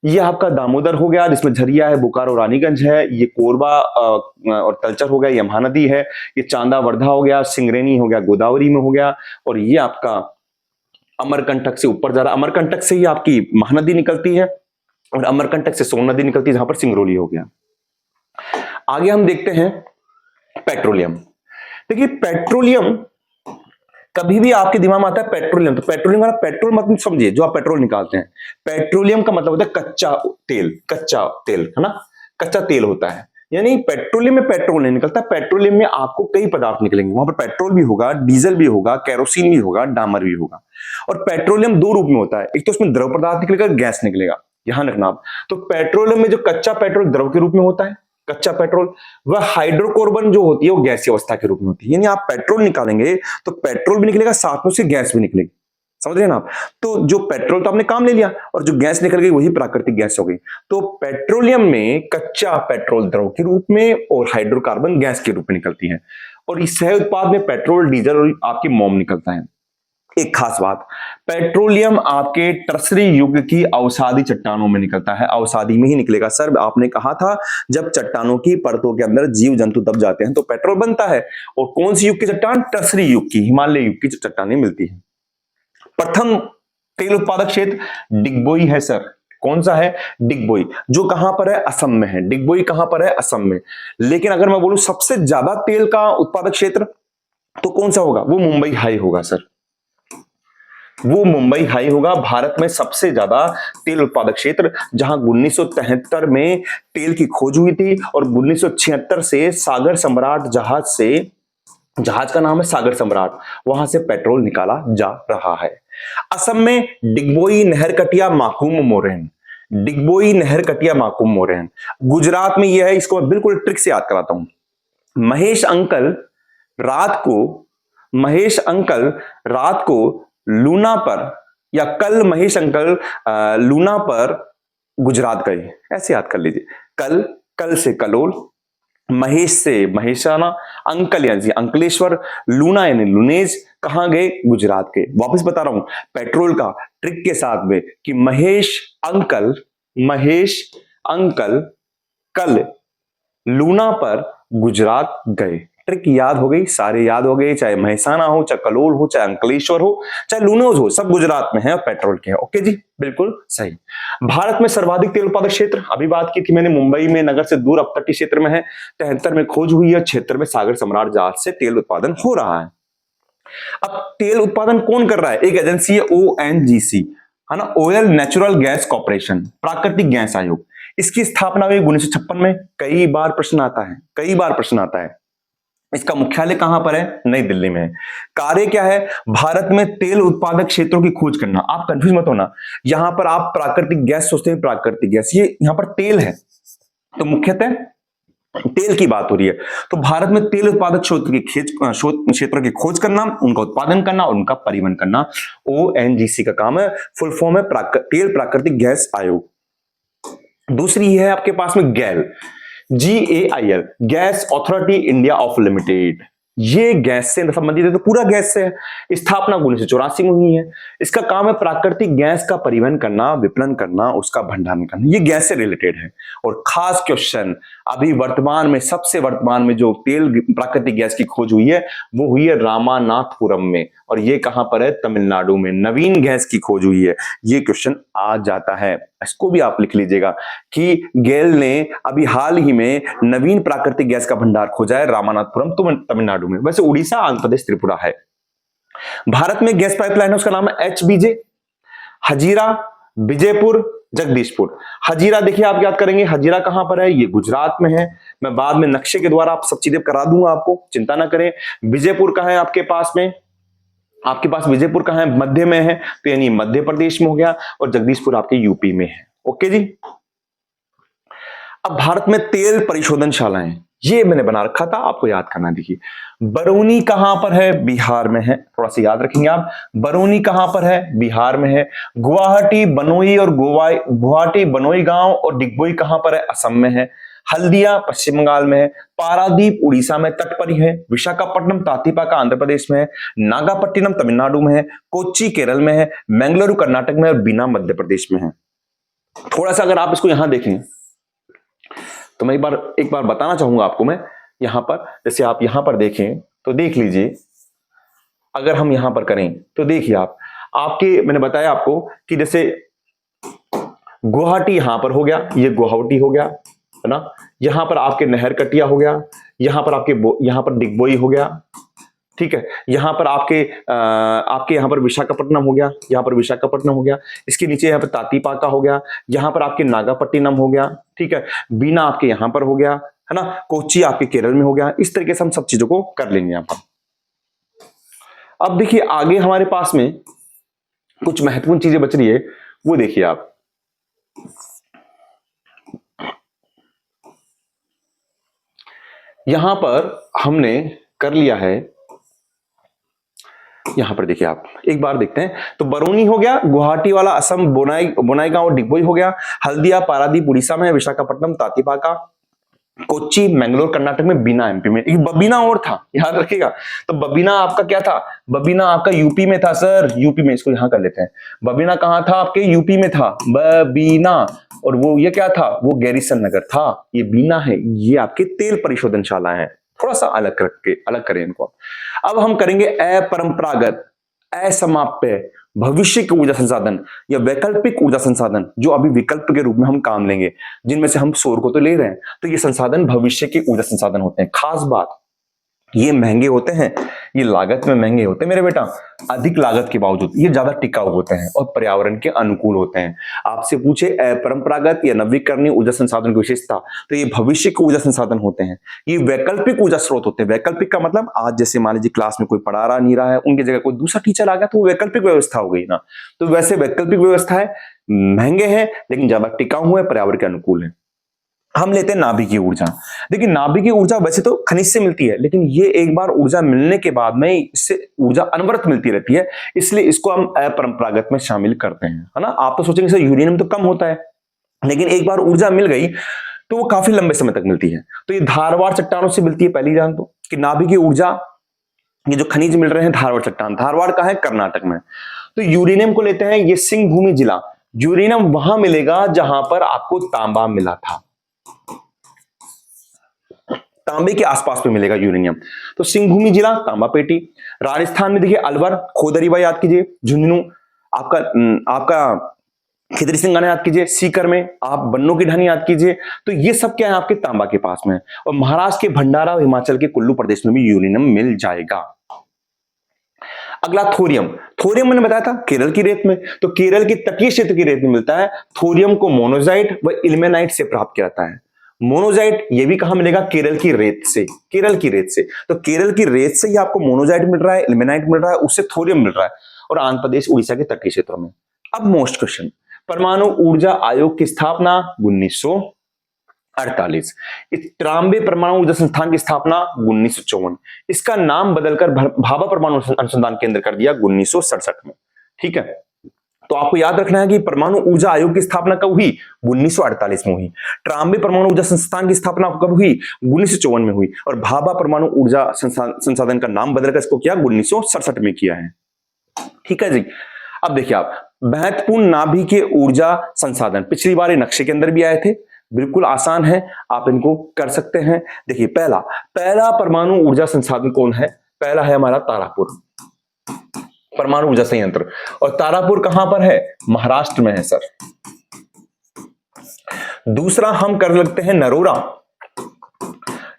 ये आपका दामोदर हो गया, जिसमें झरिया है, बोकारो, रानीगंज है। ये कोरबा और तलचर हो गया, ये महानदी है। ये चांदा, वर्धा हो गया, सिंगरेनी हो गया, गोदावरी में हो गया। और ये आपका अमरकंटक से ऊपर जा रहा, अमरकंटक से ही आपकी महानदी निकलती है, और अमरकंटक से सोन नदी निकलती है, जहां पर सिंगरौली हो गया। आगे हम देखते हैं पेट्रोलियम। देखिए पेट्रोलियम, कभी भी आपके दिमाग में आता है पेट्रोलियम, तो पेट्रोलियम वाला पेट्रोल मतलब समझिए, जो आप पेट्रोल निकालते हैं। पेट्रोलियम का मतलब होता है कच्चा तेल, कच्चा तेल है ना, कच्चा तेल होता है। यानी पेट्रोलियम में पेट्रोल नहीं निकलता, पेट्रोलियम में आपको कई पदार्थ निकलेंगे। वहां पर पेट्रोल भी होगा, डीजल भी होगा, केरोसिन भी होगा, डामर भी होगा। और पेट्रोलियम 2 रूप में होता है, एक तो उसमें द्रव पदार्थ निकलेगा, गैस निकलेगा, ध्यान रखना आप। तो पेट्रोलियम में जो कच्चा पेट्रोल द्रव के रूप में होता है, कच्चा पेट्रोल, वह हाइड्रोकार्बन जो होती है वो गैसीय अवस्था के रूप में होती है। यानी आप पेट्रोल निकालेंगे तो पेट्रोल भी निकलेगा, साथ में उससे गैस भी निकलेगी, समझ रहे हैं ना आप। तो जो पेट्रोल तो आपने काम ले लिया, और जो गैस निकल गई वही प्राकृतिक गैस हो गई। तो पेट्रोलियम में कच्चा पेट्रोल द्रव के रूप में और हाइड्रोकार्बन गैस के रूप में निकलती है। और इस सह उत्पाद में पेट्रोल, डीजल और आपकी मोम निकलता है। एक खास बात, पेट्रोलियम आपके टर्सरी युग की अवसादी चट्टानों में निकलता है, अवसादी में ही निकलेगा। सर आपने कहा था जब चट्टानों की परतों के अंदर जीव जंतु दब जाते हैं तो पेट्रोल बनता है। और कौन सी युग की चट्टान? टर्सरी युग की, हिमालय युग की चट्टानें मिलती है। प्रथम तेल उत्पादक क्षेत्र डिगबोई है सर। कौन सा है? डिगबोई, जो कहां पर है? असम में है। डिगबोई कहां पर है? असम में। लेकिन अगर मैं बोलूं सबसे ज्यादा तेल का उत्पादक क्षेत्र, तो कौन सा होगा? वो मुंबई हाई होगा सर, वो मुंबई हाई होगा। भारत में सबसे ज्यादा तेल उत्पादक क्षेत्र, जहां 1973 में तेल की खोज हुई थी, और 1976 से सागर सम्राट जहाज से, जहाज का नाम है सागर सम्राट, वहां से पेट्रोल निकाला जा रहा है। असम में डिगबोई, नहरकटिया, माकूम, मोरेन। डिगबोई, नहरकटिया, माकूम, मोरेन। गुजरात में यह है, इसको मैं बिल्कुल ट्रिक से याद कराता हूं। महेश अंकल रात को लूना पर, या कल महेश अंकल लूना पर गुजरात गए, ऐसे याद कर लीजिए। कल से कलोल, महेश से महेशाना, अंकल यानी अंकलेश्वर, लूना यानी लुनेज, कहां गए? गुजरात के। वापस बता रहा हूं पेट्रोल का ट्रिक के साथ में, कि महेश अंकल कल लूना पर गुजरात गए। ट्रिक याद हो गई, सारे याद हो गए, चाहे महसाना हो, चाहे कलोल हो, चाहे अंकलेश्वर हो, चाहे लूनोज हो, सब गुजरात में है और पेट्रोल के हैं। ओके जी, बिल्कुल सही। भारत में सर्वाधिक तेल उत्पादक क्षेत्र, अभी बात की थी मैंने, मुंबई में, नगर से दूर अपतटीय क्षेत्र में है। 73 में खोज हुई है, 76 में सागर सम्राट जहाज से तेल उत्पादन हो रहा है। अब तेल उत्पादन कौन कर रहा है? एक एजेंसी है ONGC, है ना, ऑयल नेचुरल गैस कॉर्पोरेशन, प्राकृतिक गैस आयोग। इसकी स्थापना हुई 1956 में। कई बार प्रश्न आता है, इसका मुख्यालय कहां पर है? नई दिल्ली में है। कार्य क्या है? भारत में तेल उत्पादक क्षेत्रों की खोज करना। आप कंफ्यूज मत होना, यहां पर आप प्राकृतिक गैस सोचते हैं, प्राकृतिक गैस, ये यहां पर तेल है, तो मुख्यतः तेल की बात हो रही है। तो भारत में तेल उत्पादक क्षेत्रों की खोज करना, उनका उत्पादन करना और उनका परिवहन करना ओएनजीसी का काम है। फुल फॉर्म है तेल प्राकृतिक गैस आयोग। दूसरी है आपके पास में गैल, GAIL, gas authority India of limited. ये गैस से संबंधित है, तो पूरा गैस से है। स्थापना 1984 में हुई है। इसका काम है प्राकृतिक गैस का परिवहन करना, विपणन करना, उसका भंडारण करना। ये गैस से रिलेटेड है। और खास क्वेश्चन, अभी वर्तमान में सबसे वर्तमान में जो तेल प्राकृतिक गैस की खोज हुई है वो हुई है रामानाथपुरम में, और ये कहां पर है? तमिलनाडु में। नवीन गैस की खोज हुई है। ये क्वेश्चन आ जाता है, इसको भी आप लिख लीजिएगा कि गेल ने अभी हाल ही में नवीन प्राकृतिक गैस का भंडार खोजा है रामानाथपुरम तमिलनाडु में। वैसे उड़ीसा, आंध्र प्रदेश, त्रिपुरा है। भारत में गैस पाइपलाइन है, उसका नाम है HBJ, हजीरा, विजयपुर, जगदीशपुर। हजीरा देखिए आप याद करेंगे, हजीरा कहां पर है? ये गुजरात में है। मैं बाद में नक्शे के द्वारा आप सब चीजें करा दूंगा, आपको चिंता ना करें। विजयपुर का है आपके पास में, आपके पास विजयपुर का है, मध्य में है, तो यानी मध्य प्रदेश में हो गया। और जगदीशपुर आपके यूपी में है। ओके जी। अब भारत में तेल परिशोधनशालाएं, ये मैंने बना रखा था, आपको याद करना। देखिए बरौनी कहां पर है? बिहार में है। थोड़ा सा याद रखेंगे आप, बरौनी कहां पर है? बिहार में है। गुवाहाटी, बनोई और गुवाहाटी, बनोई गांव और डिगबोई कहां पर है? असम में है। हल्दिया पश्चिम बंगाल में है। पारादीप उड़ीसा में तट पर ही है। विशाखापट्टनम, तातीपाका आंध्र प्रदेश में है। नागापट्टिनम तमिलनाडु में है। कोच्चि केरल में है। मंगलुरु कर्नाटक में है। और बीना मध्य प्रदेश में है। थोड़ा सा अगर आप इसको यहां देखें तो मैं एक बार बताना चाहूंगा आपको। मैं यहां पर, जैसे आप यहां पर देखें तो देख लीजिए, अगर हम यहां पर करें तो देखिए आप, आपके मैंने बताया आपको कि जैसे गुवाहाटी यहां पर हो गया, ये गुवाहाटी हो गया, है ना। यहां पर आपके नहर कटिया हो गया, यहां पर आपके यहां पर डिगबोई हो गया, ठीक है। यहां पर आपके यहां पर विशाखापट्टनम हो गया, यहां पर विशाखापट्टनम हो गया। इसके नीचे यहां पर तातीपाका हो गया, यहां पर आपके नागापट्टिनम हो गया, ठीक है। बीना आपके यहां पर हो गया, है ना। कोच्चि आपके केरल में हो गया। इस तरीके से हम सब चीजों को कर लेंगे यहां पर। अब देखिए आगे हमारे पास में कुछ महत्वपूर्ण चीजें बच रही है, वो देखिए आप। यहां पर हमने कर लिया है, यहां पर देखिए आप एक बार देखते हैं। तो बरौनी हो गया, गुवाहाटी वाला असम, बोनाईगांव और डिगबोई हो गया। हल्दिया पारादीप उड़ीसा में, विशाखापट्टनम तातीपाका, कोच्चि मैंगलोर कर्नाटक में, बीना एमपी में। एक बबीना और था, याद रखिएगा। तो बबीना आपका क्या था? बबीना आपका यूपी में था सर, यूपी में। इसको यहां कर लेते हैं। बबीना कहां था? आपके यूपी में था बबीना। और वो ये क्या था? वो गैरीसन नगर था। ये बीना है, ये आपके तेल परिशोधनशाला है। थोड़ा सा अलग करें इनको। अब हम करेंगे अपरंपरागत, असमाप्य भविष्य के ऊर्जा संसाधन या वैकल्पिक ऊर्जा संसाधन, जो अभी विकल्प के रूप में हम काम लेंगे, जिनमें से हम सौर को तो ले रहे हैं, तो ये संसाधन भविष्य के ऊर्जा संसाधन होते हैं। खास बात, ये महंगे होते हैं, ये लागत में महंगे होते हैं मेरे बेटा। अधिक लागत के बावजूद ये ज्यादा टिकाऊ होते हैं और पर्यावरण के अनुकूल होते हैं। आपसे पूछे परंपरागत या नवीकरणीय ऊर्जा संसाधन की विशेषता, तो ये भविष्य के ऊर्जा संसाधन होते हैं। ये वैकल्पिक ऊर्जा स्रोत होते हैं। वैकल्पिक का मतलब, आज जैसे मान लीजिए क्लास में कोई पढ़ा रहा नहीं रहा है, उनकी जगह कोई दूसरा टीचर आ गया, तो वो वैकल्पिक व्यवस्था हो गई ना। तो वैसे वैकल्पिक व्यवस्था है, महंगे हैं लेकिन ज्यादा टिकाऊ है, पर्यावरण के अनुकूल है। हम लेते हैं नाभिकीय ऊर्जा। देखिए नाभिकीय ऊर्जा वैसे तो खनिज से मिलती है, लेकिन ये एक बार ऊर्जा मिलने के बाद में इससे ऊर्जा अनवरत मिलती रहती है, इसलिए इसको हम अपरंपरागत में शामिल करते हैं, है ना। आप तो सोचेंगे सर यूरेनियम तो कम होता है, लेकिन एक बार ऊर्जा मिल गई तो वो काफी लंबे समय तक मिलती है। तो ये धारवाड़ चट्टानों से मिलती है, पहली जान दो कि नाभिकीय ऊर्जा, ये जो खनिज मिल रहे हैं धारवाड़ चट्टान, धारवाड़ का है कर्नाटक में। तो यूरेनियम को लेते हैं, ये सिंहभूमि जिला। यूरेनियम वहां मिलेगा जहां पर आपको तांबा मिला था, तांबे के आसपास में मिलेगा यूरेनियम। तो सिंहभूमि जिला, तांबा पेटी। राजस्थान में देखिए अलवर, खोदरीबा याद कीजिए, झुंझुनू आपका खिदरी सिंगाना याद कीजिए, सीकर में आप बन्नों की ढानी याद कीजिए। तो ये सब क्या है? आपके तांबा के पास में। और महाराष्ट्र के भंडारा और हिमाचल के कुल्लू प्रदेश में भी यूरेनियम मिल जाएगा। अगला थोरियम। थोरियम मैंने बताया था केरल की रेत में, तो केरल के तटीय क्षेत्र की रेत में मिलता है। थोरियम को मोनोजाइट व इल्मेनाइट से प्राप्त किया जाता है। मोनोजाइट ये भी कहां मिलेगा? केरल की रेत से, केरल की रेत से। तो केरल की रेत से ही आपको मोनोजाइट मिल रहा है, इल्मेनाइट मिल रहा है, उससे थोरियम मिल रहा है, और आंध्र प्रदेश उड़ीसा के तटीय क्षेत्रों में। अब मोस्ट क्वेश्चन, परमाणु ऊर्जा आयोग की स्थापना 1948। 93 परमाणु ऊर्जा संस्थान की स्थापना 1954। इसका नाम बदलकर भाभा परमाणु अनुसंधान केंद्र कर दिया 1967 में। ठीक है, तो आपको याद रखना है कि परमाणु ऊर्जा आयोग की स्थापना कब हुई? 1948 में हुई। 93 परमाणु ऊर्जा संस्थान की स्थापना कब हुई? 1954 में हुई। और भाभा परमाणु ऊर्जा संसाधन का नाम बदलकर इसको किया 1967 में किया है। ठीक है जी। अब देखिए आप, महत्वपूर्ण नाभिकीय ऊर्जा संसाधन पिछली बार ये नक्शे के अंदर भी आए थे, बिल्कुल आसान है, आप इनको कर सकते हैं। देखिए पहला परमाणु ऊर्जा संसाधन कौन है? पहला है हमारा तारापुर परमाणु ऊर्जा संयंत्र। और तारापुर कहां पर है? महाराष्ट्र में है सर। दूसरा हम कर लगते हैं नरोरा।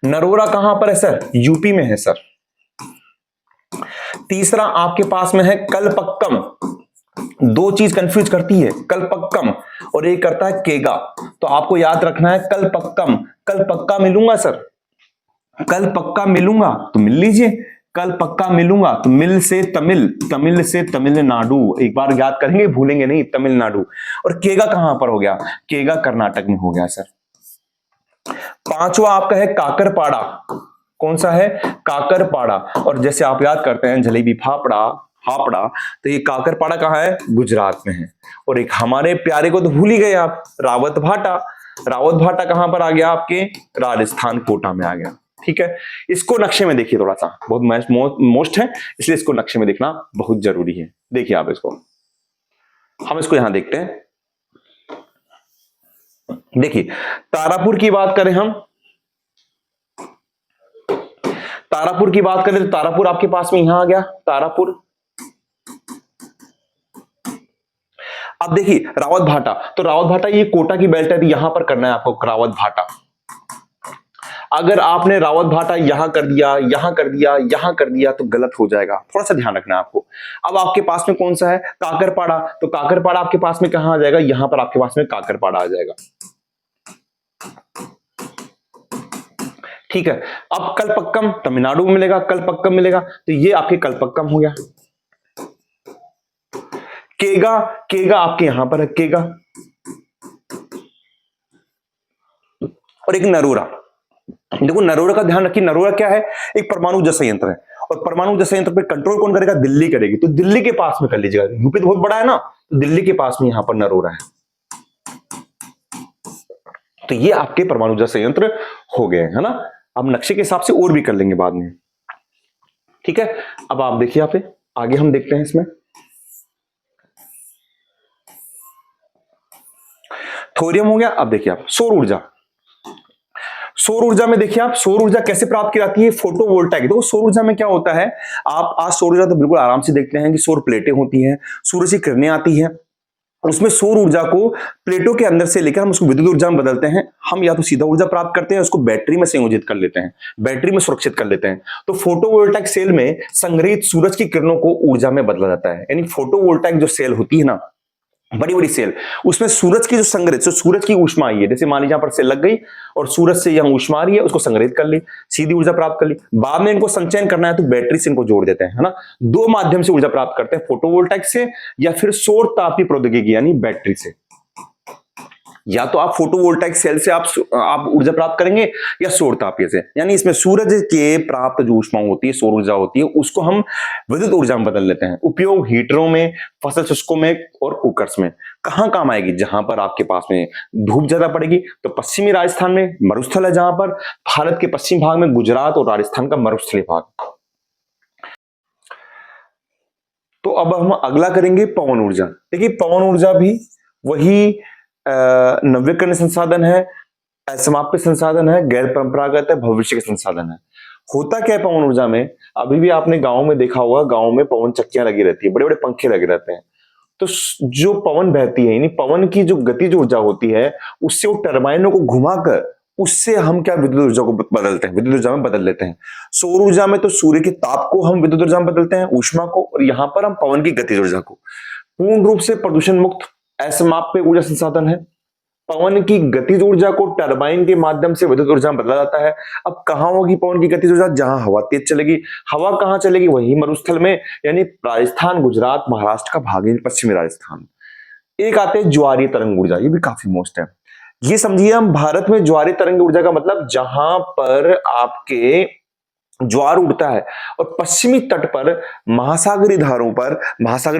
नरोरा कहां पर है सर? यूपी में है सर। तीसरा आपके पास में है कलपक्कम। दो चीज कंफ्यूज करती है, कलपक्कम और एक करता है केगा। तो आपको याद रखना है कलपक्कम। कल पक्का मिलूंगा सर, कल पक्का मिलूंगा तो मिल लीजिए, कल पक्का मिलूंगा तो मिल से तमिल, तमिल से तमिलनाडु, एक बार याद करेंगे भूलेंगे नहीं, तमिलनाडु। और केगा कहां पर हो गया? केगा कर्नाटक में हो गया सर। पांचवा आपका है काकरपाड़ा। कौन सा है? काकरपाड़ा। और जैसे आप याद करते हैं जलेबी फाफड़ा हापड़ा, तो ये काकरपाड़ा कहां है? गुजरात में है। और एक हमारे प्यारे को तो भूल ही गए आप, रावत भाटा। रावत भाटा कहां पर आ गया? आपके राजस्थान कोटा में आ गया। ठीक है, इसको नक्शे में देखिए, थोड़ा सा बहुत मोस्ट है, इसलिए इसको नक्शे में देखना बहुत जरूरी है। देखिए आप इसको, हम इसको यहां देखते हैं। देखिए तारापुर की बात करें हम, तारापुर की बात करें तो तारापुर आपके पास में यहां आ गया तारापुर। अब देखिए रावत भाटा, तो रावत भाटा ये कोटा की बेल्ट है, तो यहां पर करना है आपको रावत भाटा। अगर आपने रावत भाटा यहां कर दिया, यहां कर दिया, यहां कर दिया तो गलत हो जाएगा, थोड़ा सा ध्यान रखना है आपको। अब आपके पास में कौन सा है? काकरपाड़ा। तो काकरपाड़ा आपके पास में कहां आ जाएगा? यहां पर आपके पास में काकरपाड़ा आ जाएगा। ठीक है, अब कलपक्कम तमिलनाडु में मिलेगा, कलपक्कम मिलेगा, तो ये आपके कलपक्कम हो गया। केगा, केगा आपके यहां पर है केगा। और एक नरोरा। देखो नरोरा का ध्यान रखिए, नरोरा क्या है? एक परमाणु ऊर्जा संयंत्र है, और परमाणु ऊर्जा संयंत्र पे कंट्रोल कौन करेगा? दिल्ली करेगी। तो दिल्ली के पास में कर लीजिएगा, यूपी तो बहुत बड़ा है ना, तो दिल्ली के पास में यहां पर नरोरा है। तो ये आपके परमाणु ऊर्जा संयंत्र हो गए, है ना। अब नक्शे के हिसाब से और भी कर लेंगे बाद में। ठीक है, अब आप देखिए यहाँ पे आगे हम देखते हैं इसमें थोरियम हो गया। अब देखिए आप सौर ऊर्जा। सौर ऊर्जा में देखिए आप, सौर ऊर्जा कैसे प्राप्त की जाती है? फोटोवोल्टाइक। तो सौर ऊर्जा में क्या होता है, आप आज सौर ऊर्जा तो बिल्कुल आराम से देखते हैं कि सौर प्लेटें होती हैं, सूरज की किरणें आती हैं, उसमें सौर ऊर्जा को प्लेटों के अंदर से लेकर हम उसको विद्युत ऊर्जा में बदलते हैं। हम या तो सीधा ऊर्जा प्राप्त करते हैं, उसको बैटरी में संयोजित कर लेते हैं, बैटरी में सुरक्षित कर लेते हैं। तो फोटोवोल्टाइक सेल में संग्रहित सूरज की किरणों को ऊर्जा में बदला जाता है। यानी फोटोवोल्टाइक जो सेल होती है ना, बड़ी बड़ी सेल, उसमें सूरज की जो संग्रहित, तो सूरज की ऊष्मा आई है, जैसे मान लीजिए यहां पर सेल लग गई और सूरज से यहां ऊष्मा आ रही है, उसको संग्रहित कर ली, सीधी ऊर्जा प्राप्त कर ली। बाद में इनको संचयन करना है तो बैटरी से इनको जोड़ देते हैं, है ना। दो माध्यम से ऊर्जा प्राप्त करते हैं, फोटोवोल्टाइक से या फिर सौर तापीय प्रौद्योगिकी यानी बैटरी से। या तो आप फोटोवोल्टाइक सेल से आप ऊर्जा प्राप्त करेंगे या सौर तापीय से, यानी इसमें सूरज के प्राप्त जो ऊष्मा होती है, सौर ऊर्जा होती है, उसको हम विद्युत ऊर्जा में बदल लेते हैं। उपयोग हीटरों में, फसल शुष्कों में और कुकर्स में। कहां काम आएगी? जहां पर आपके पास में धूप ज्यादा पड़ेगी, तो पश्चिमी राजस्थान में मरुस्थल है, जहां पर भारत के पश्चिम भाग में गुजरात और राजस्थान का मरुस्थलीय भाग। तो अब हम अगला करेंगे पवन ऊर्जा। देखिए पवन ऊर्जा भी वही नवीकरणीय संसाधन है, असमाप्य संसाधन है, गैर परंपरागत है, भविष्य के संसाधन है। होता क्या है पवन ऊर्जा में? अभी भी आपने गांव में देखा होगा, गांव में पवन चक्कियां लगी रहती है, बड़े बड़े पंखे लगे रहते हैं। तो जो पवन बहती है, यानी पवन की जो गतिज ऊर्जा होती है, उससे वो टरबाइनों को घुमाकर उससे हम क्या विद्युत ऊर्जा को बदलते हैं, विद्युत ऊर्जा में बदल लेते हैं। सौर ऊर्जा में तो सूर्य के ताप को हम विद्युत ऊर्जा में बदलते हैं, ऊष्मा को, और यहां पर हम पवन की गतिज ऊर्जा को। पूर्ण रूप से प्रदूषण मुक्त असमाप्य ऊर्जा संसाधन है। पवन की गतिज ऊर्जा को टरबाइन के माध्यम से विद्युत ऊर्जा में बदला जाता है। अब कहां होगी पवन की गतिज ऊर्जा? जहां हवा तेज चलेगी। हवा कहां चलेगी? वही मरुस्थल में, यानी राजस्थान, गुजरात, महाराष्ट्र का भाग, पश्चिमी राजस्थान। एक आते हैं ज्वारीय तरंग ऊर्जा, ये भी काफी मोस्ट है। ये समझिए हम भारत में ज्वारीय तरंग ऊर्जा का मतलब जहां पर आपके ज्वार उठता है और पश्चिमी तट पर महासागरी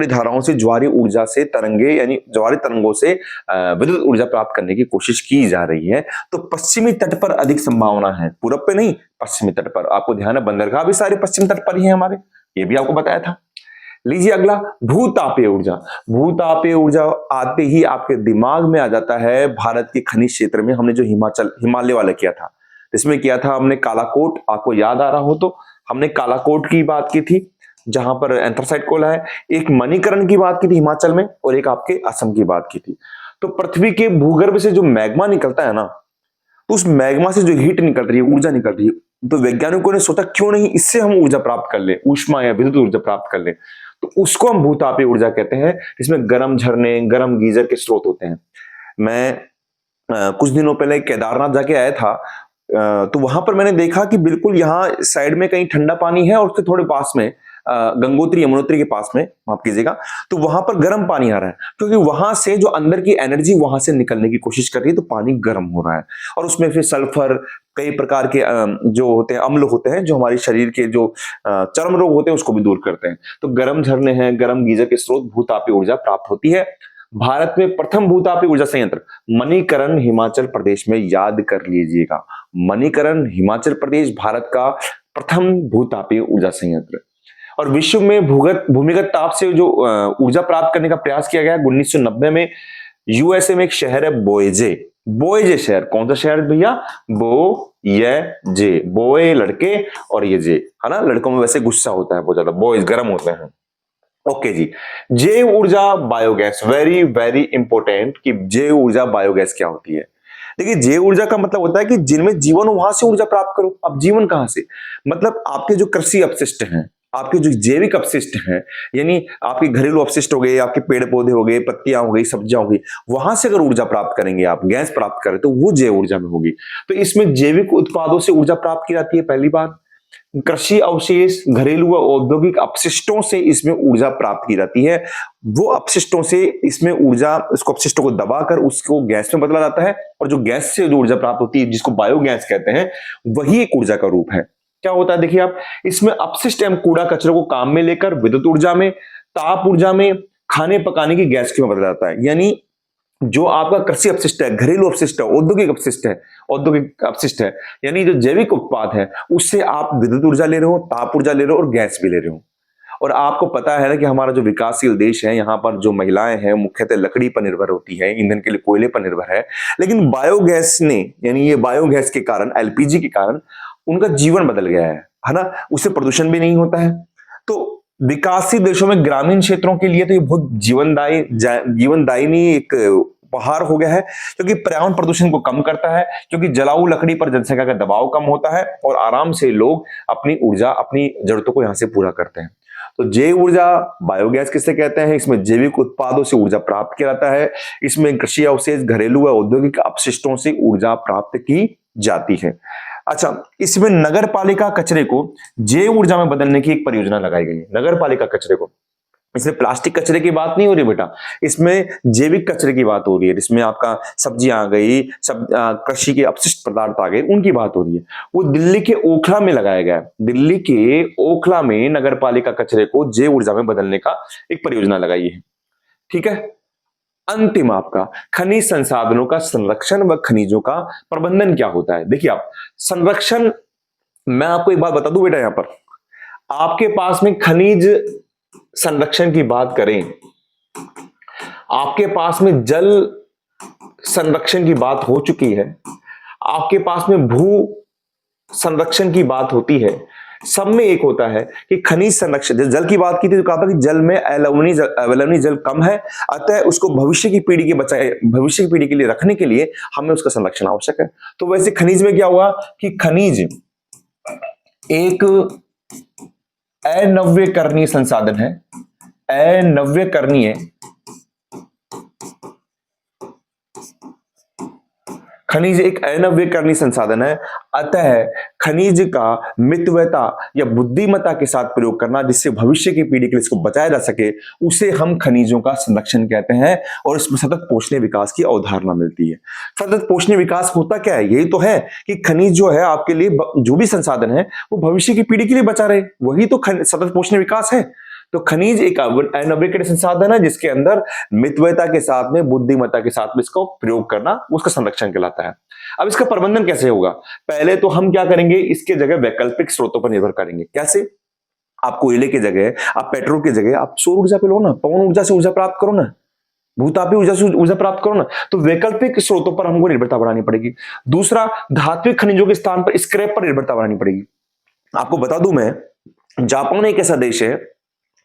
धाराओं से ज्वारीय ऊर्जा से तरंगे यानी ज्वारीय तरंगों से विद्युत ऊर्जा प्राप्त करने की कोशिश की जा रही है। तो पश्चिमी तट पर अधिक संभावना है, पूरब पे नहीं, पश्चिमी तट पर। आपको ध्यान है बंदरगाह भी सारे पश्चिम तट पर ही है हमारे, ये भी आपको बताया था। लीजिए अगला, भूतापीय ऊर्जा। भूतापीय ऊर्जा आते ही आपके दिमाग में आ जाता है भारत के खनिज क्षेत्र में हमने जो हिमालय वाला किया था। इसमें किया था हमने कालाकोट, आपको याद आ रहा हो तो हमने कालाकोट की बात की थी जहां पर एंथ्रासाइट कोयला है। एक मणिकरण की बात की थी हिमाचल में, और एक आपके असम की बात की थी। तो पृथ्वी के भूगर्भ से जो मैग्मा निकलता है ना, तो उस मैग्मा से जो हीट निकल रही है, ऊर्जा निकल रही है, तो वैज्ञानिकों ने सोचा क्यों नहीं इससे हम ऊर्जा प्राप्त कर ले, ऊष्मा या विद्युत ऊर्जा प्राप्त कर ले। तो उसको हम भूतापीय ऊर्जा कहते हैं, जिसमें गर्म झरने, गर्म गीजर के स्रोत होते हैं। मैं कुछ दिनों पहले केदारनाथ जाके आया था, तो वहां पर मैंने देखा कि बिल्कुल यहाँ साइड में कहीं ठंडा पानी है और उसके थोड़े पास में गंगोत्री यमुनोत्री के पास में, माफ कीजिएगा, तो वहां पर गर्म पानी आ रहा है, क्योंकि वहां से जो अंदर की एनर्जी वहां से निकलने की कोशिश कर रही है, तो पानी गर्म हो रहा है। और उसमें फिर सल्फर, कई प्रकार के जो होते हैं अम्ल होते हैं, जो हमारे शरीर के जो चर्म रोग होते हैं उसको भी दूर करते हैं। तो गर्म झरने हैं, गर्म गीजर के स्रोत, भूतापीय ऊर्जा प्राप्त होती है। भारत में प्रथम भूतापीय ऊर्जा संयंत्र मणिकरण, हिमाचल प्रदेश में, याद कर लीजिएगा। मणिकरण, हिमाचल प्रदेश, भारत का प्रथम भूतापीय ऊर्जा संयंत्र। और विश्व में भूमिगत ताप से जो ऊर्जा प्राप्त करने का प्रयास किया गया 1990 में, यूएसए में एक शहर है बोएजे। बोएजे शहर, कौन सा शहर भैया? बोएजे। बोए लड़के और ये जे, है ना, लड़कों में वैसे गुस्सा होता है बहुत ज्यादा, बॉयज गर्म होते हैं। ओके जी, जैव ऊर्जा बायोगैस, वेरी वेरी इंपॉर्टेंट कि जैव ऊर्जा बायोगैस क्या होती है। देखिए, जैव ऊर्जा का मतलब होता है कि जिनमें जीवन हो वहां से ऊर्जा प्राप्त करो। अब जीवन कहां से? मतलब आपके जो कृषि अपशिष्ट हैं, आपके जो जैविक अपशिष्ट हैं, यानी आपके घरेलू अपशिष्ट हो गए, आपके पेड़ पौधे हो गए, पत्तियां हो गई, सब्जियां हो गई, वहां से अगर ऊर्जा प्राप्त करेंगे आप, गैस प्राप्त करें, तो वो जैव ऊर्जा में होगी। तो इसमें जैविक उत्पादों से ऊर्जा प्राप्त की जाती है, पहली बात। कृषि अवशेष, घरेलू व औद्योगिक अपशिष्टों से इसमें ऊर्जा प्राप्त की जाती है। वो अपशिष्टों से इसमें ऊर्जा, उसको अपशिष्टों को दबाकर उसको गैस में बदला जाता है, और जो गैस से जो ऊर्जा प्राप्त होती है, जिसको बायोगैस कहते हैं, वही एक ऊर्जा का रूप है। क्या होता है देखिए आप, इसमें अपशिष्ट एवं कूड़ा कचरे को काम में लेकर विद्युत ऊर्जा में, ताप ऊर्जा में, खाने पकाने की गैस में बदला जाता है। यानी जो आपका कृषि अपशिष्ट है, घरेलू अपशिष्ट है, औद्योगिक अपशिष्ट है, यानी जो जैविक उत्पाद है, उससे आप विद्युत ऊर्जा ले रहे हो, ताप ऊर्जा ले रहे हो और गैस भी ले रहे हो। और आपको पता है ना कि हमारा जो विकासशील देश है, यहाँ पर जो महिलाएं हैं मुख्यतः लकड़ी पर निर्भर होती है, ईंधन के लिए कोयले पर निर्भर है। लेकिन बायोगैस ने, यानी ये बायोगैस के कारण, एलपीजी के कारण उनका जीवन बदल गया है ना, उससे प्रदूषण भी नहीं होता है। तो विकासशील देशों में ग्रामीण क्षेत्रों के लिए तो ये बहुत जीवनदायिनी एक उपहार हो गया है, क्योंकि पर्यावरण प्रदूषण को कम करता है, क्योंकि जलाऊ लकड़ी पर जनसंख्या का दबाव कम होता है और आराम से लोग अपनी ऊर्जा, अपनी जरूरतों को यहां से पूरा करते हैं। तो जैव ऊर्जा बायोगैस किसे कहते हैं? इसमें जैविक उत्पादों से ऊर्जा प्राप्त किया जाता है। इसमें कृषि अवशेष, घरेलू व औद्योगिक अपशिष्टों से ऊर्जा प्राप्त की जाती है। अच्छा, इसमें नगर पालिका कचरे को जैव ऊर्जा में बदलने की एक परियोजना लगाई गई है। नगर पालिका कचरे को, इसमें प्लास्टिक कचरे की बात नहीं हो रही बेटा, इसमें जैविक कचरे की बात हो रही है, जिसमें आपका सब्जियां आ गई, सब कृषि के अपशिष्ट पदार्थ आ गए, उनकी बात हो रही है। वो दिल्ली के ओखला में लगाया गया है। दिल्ली के ओखला में नगर पालिका कचरे को जैव ऊर्जा में बदलने का एक परियोजना लगाई है। ठीक है, अंतिम आपका खनिज संसाधनों का संरक्षण व खनिजों का प्रबंधन क्या होता है। देखिए आप, संरक्षण, मैं आपको एक बात बता दूं बेटा, यहां पर आपके पास में खनिज संरक्षण की बात करें, आपके पास में जल संरक्षण की बात हो चुकी है, आपके पास में भू संरक्षण की बात होती है, सब में एक होता है कि खनिज संरक्षण। जल की बात की थी तो कहा था कि जल में अवैलवनीय जल कम है, अतः उसको भविष्य की पीढ़ी के बचाए, भविष्य की पीढ़ी के लिए रखने के लिए हमें उसका संरक्षण आवश्यक है। तो वैसे खनिज में क्या हुआ कि खनिज एक अनव्यकरणीय संसाधन है, अनव्यकरणीय खनिज एक अनव्यकरणीय संसाधन है, अतः खनिज का मितव्यता या बुद्धिमत्ता के साथ प्रयोग करना, जिससे भविष्य की पीढ़ी के लिए इसको बचाया जा सके, उसे हम खनिजों का संरक्षण कहते हैं। और इसमें सतत पोषणीय विकास की अवधारणा मिलती है। सतत पोषणीय विकास होता क्या है? यही तो है कि खनिज जो है आपके लिए जो भी संसाधन है वो भविष्य की पीढ़ी के लिए बचा रहे, वही तो सतत पोषणीय विकास है। तो खनिज एक अनव्यकरणीय संसाधन है जिसके अंदर मितव्यता के साथ में, बुद्धिमत्ता के साथ में इसको प्रयोग करना उसका संरक्षण कहलाता है। अब इसका प्रबंधन कैसे होगा? पहले तो हम क्या करेंगे, इसके जगह वैकल्पिक स्रोतों पर निर्भर करेंगे। कैसे? आप कोयले की जगह, आप पेट्रोल की जगह आप सौर ऊर्जा पे लो ना, पवन ऊर्जा से ऊर्जा प्राप्त करो ना, भूतापीय ऊर्जा से ऊर्जा प्राप्त करो ना। तो वैकल्पिक स्रोतों पर हमको निर्भरता बढ़ानी पड़ेगी। दूसरा, धात्विक खनिजों के स्थान पर स्क्रैप पर निर्भरता बढ़ानी पड़ेगी। आपको बता दूं मैं, जापान एक ऐसा देश है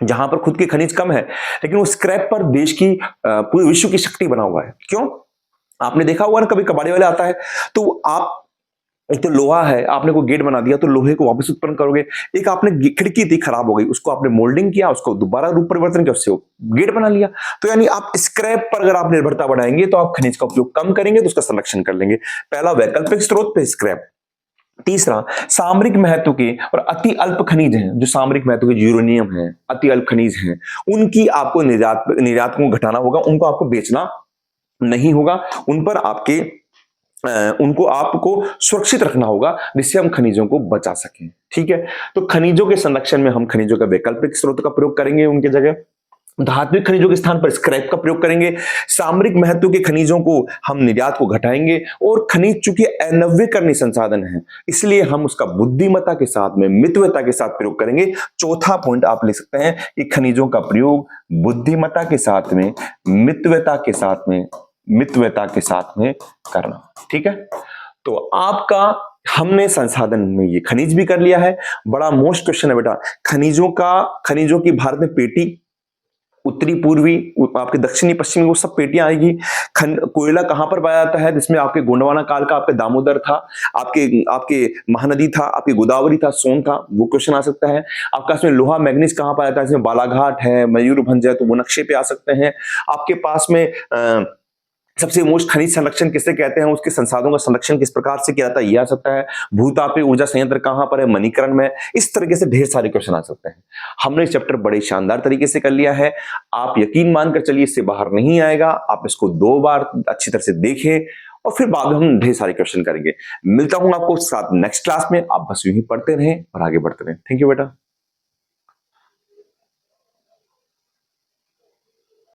जहां पर खुद की खनिज कम है, लेकिन वो स्क्रैप पर देश की पूरे विश्व की शक्ति बना हुआ है। क्यों? आपने देखा होगा ना, कभी कबाड़ी वाला आता है तो आप, एक तो लोहा है, आपने कोई गेट बना दिया तो लोहे को वापस उत्पन्न करोगे। एक आपने खिड़की थी, खराब हो गई, उसको आपने मोल्डिंग किया, उसको दोबारा रूप परिवर्तन किया, उससे गेट बना लिया। तो यानी आप स्क्रैप पर अगर आप निर्भरता बढ़ाएंगे तो आप खनिज का उपयोग कम करेंगे, तो उसका संरक्षण कर लेंगे। पहला वैकल्पिक स्रोत पे स्क्रैप। तीसरा, सामरिक महत्व के और अति अल्प खनिज हैं, जो सामरिक महत्व के यूरेनियम है, अति अल्प खनिज हैं, उनकी आपको निर्यात को घटाना होगा, उनको आपको बेचना नहीं होगा, उन पर उनको आपको सुरक्षित रखना होगा, जिससे हम खनिजों को बचा सकें। ठीक है, तो खनिजों के संरक्षण में हम खनिजों का वैकल्पिक स्रोत का प्रयोग करेंगे, उनके जगह धात्विक खनिजों के स्थान पर स्क्रैप का प्रयोग करेंगे। सामरिक महत्व के खनिजों को हम निर्यात को घटाएंगे, और खनिज चूंकि अनव्यकरणीय संसाधन है, इसलिए हम उसका बुद्धिमत्ता के साथ में, मितव्यता के साथ प्रयोग करेंगे। चौथा पॉइंट आप ले सकते हैं कि खनिजों का प्रयोग बुद्धिमत्ता के साथ में, मितव्यता के साथ में करना। ठीक है, तो आपका हमने संसाधन में ये खनिज भी कर लिया है। बड़ा मोस्ट क्वेश्चन है बेटा, खनिजों की भारत में पेटी, उत्तरी पूर्वी, आपके दक्षिणी पश्चिमी, वो सब पेटियां आएगी। कोयला कहां पर पाया जाता है? जिसमें आपके गोंडवाना काल का आपके दामोदर था, आपके महानदी था, आपकी गोदावरी था, सोन था, वो क्वेश्चन आ सकता है। आपका इसमें लोहा मैग्नीज कहां पाया जाता है? इसमें बालाघाट है, मयूरभंज है, तो वो नक्शे पे आ सकते हैं। आपके पास में सबसे मोस्ट खनिज संरक्षण किसे कहते हैं, उसके संसाधनों का संरक्षण किस प्रकार से किया जाता है, यह आ सकता है। भूतापीय ऊर्जा संयंत्र कहां पर है? मणिकरण में। इस तरीके से ढेर सारे क्वेश्चन आ सकते हैं। हमने चैप्टर बड़े शानदार तरीके से कर लिया है। आप यकीन मानकर चलिए, इससे बाहर नहीं आएगा। आप इसको 2 बार अच्छी तरह से देखें, और फिर बाद में हम ढेर सारे क्वेश्चन करेंगे। मिलता हूं आपको साथ नेक्स्ट क्लास में। आप बस यूं ही पढ़ते रहें और आगे बढ़ते रहें। थैंक यू बेटा।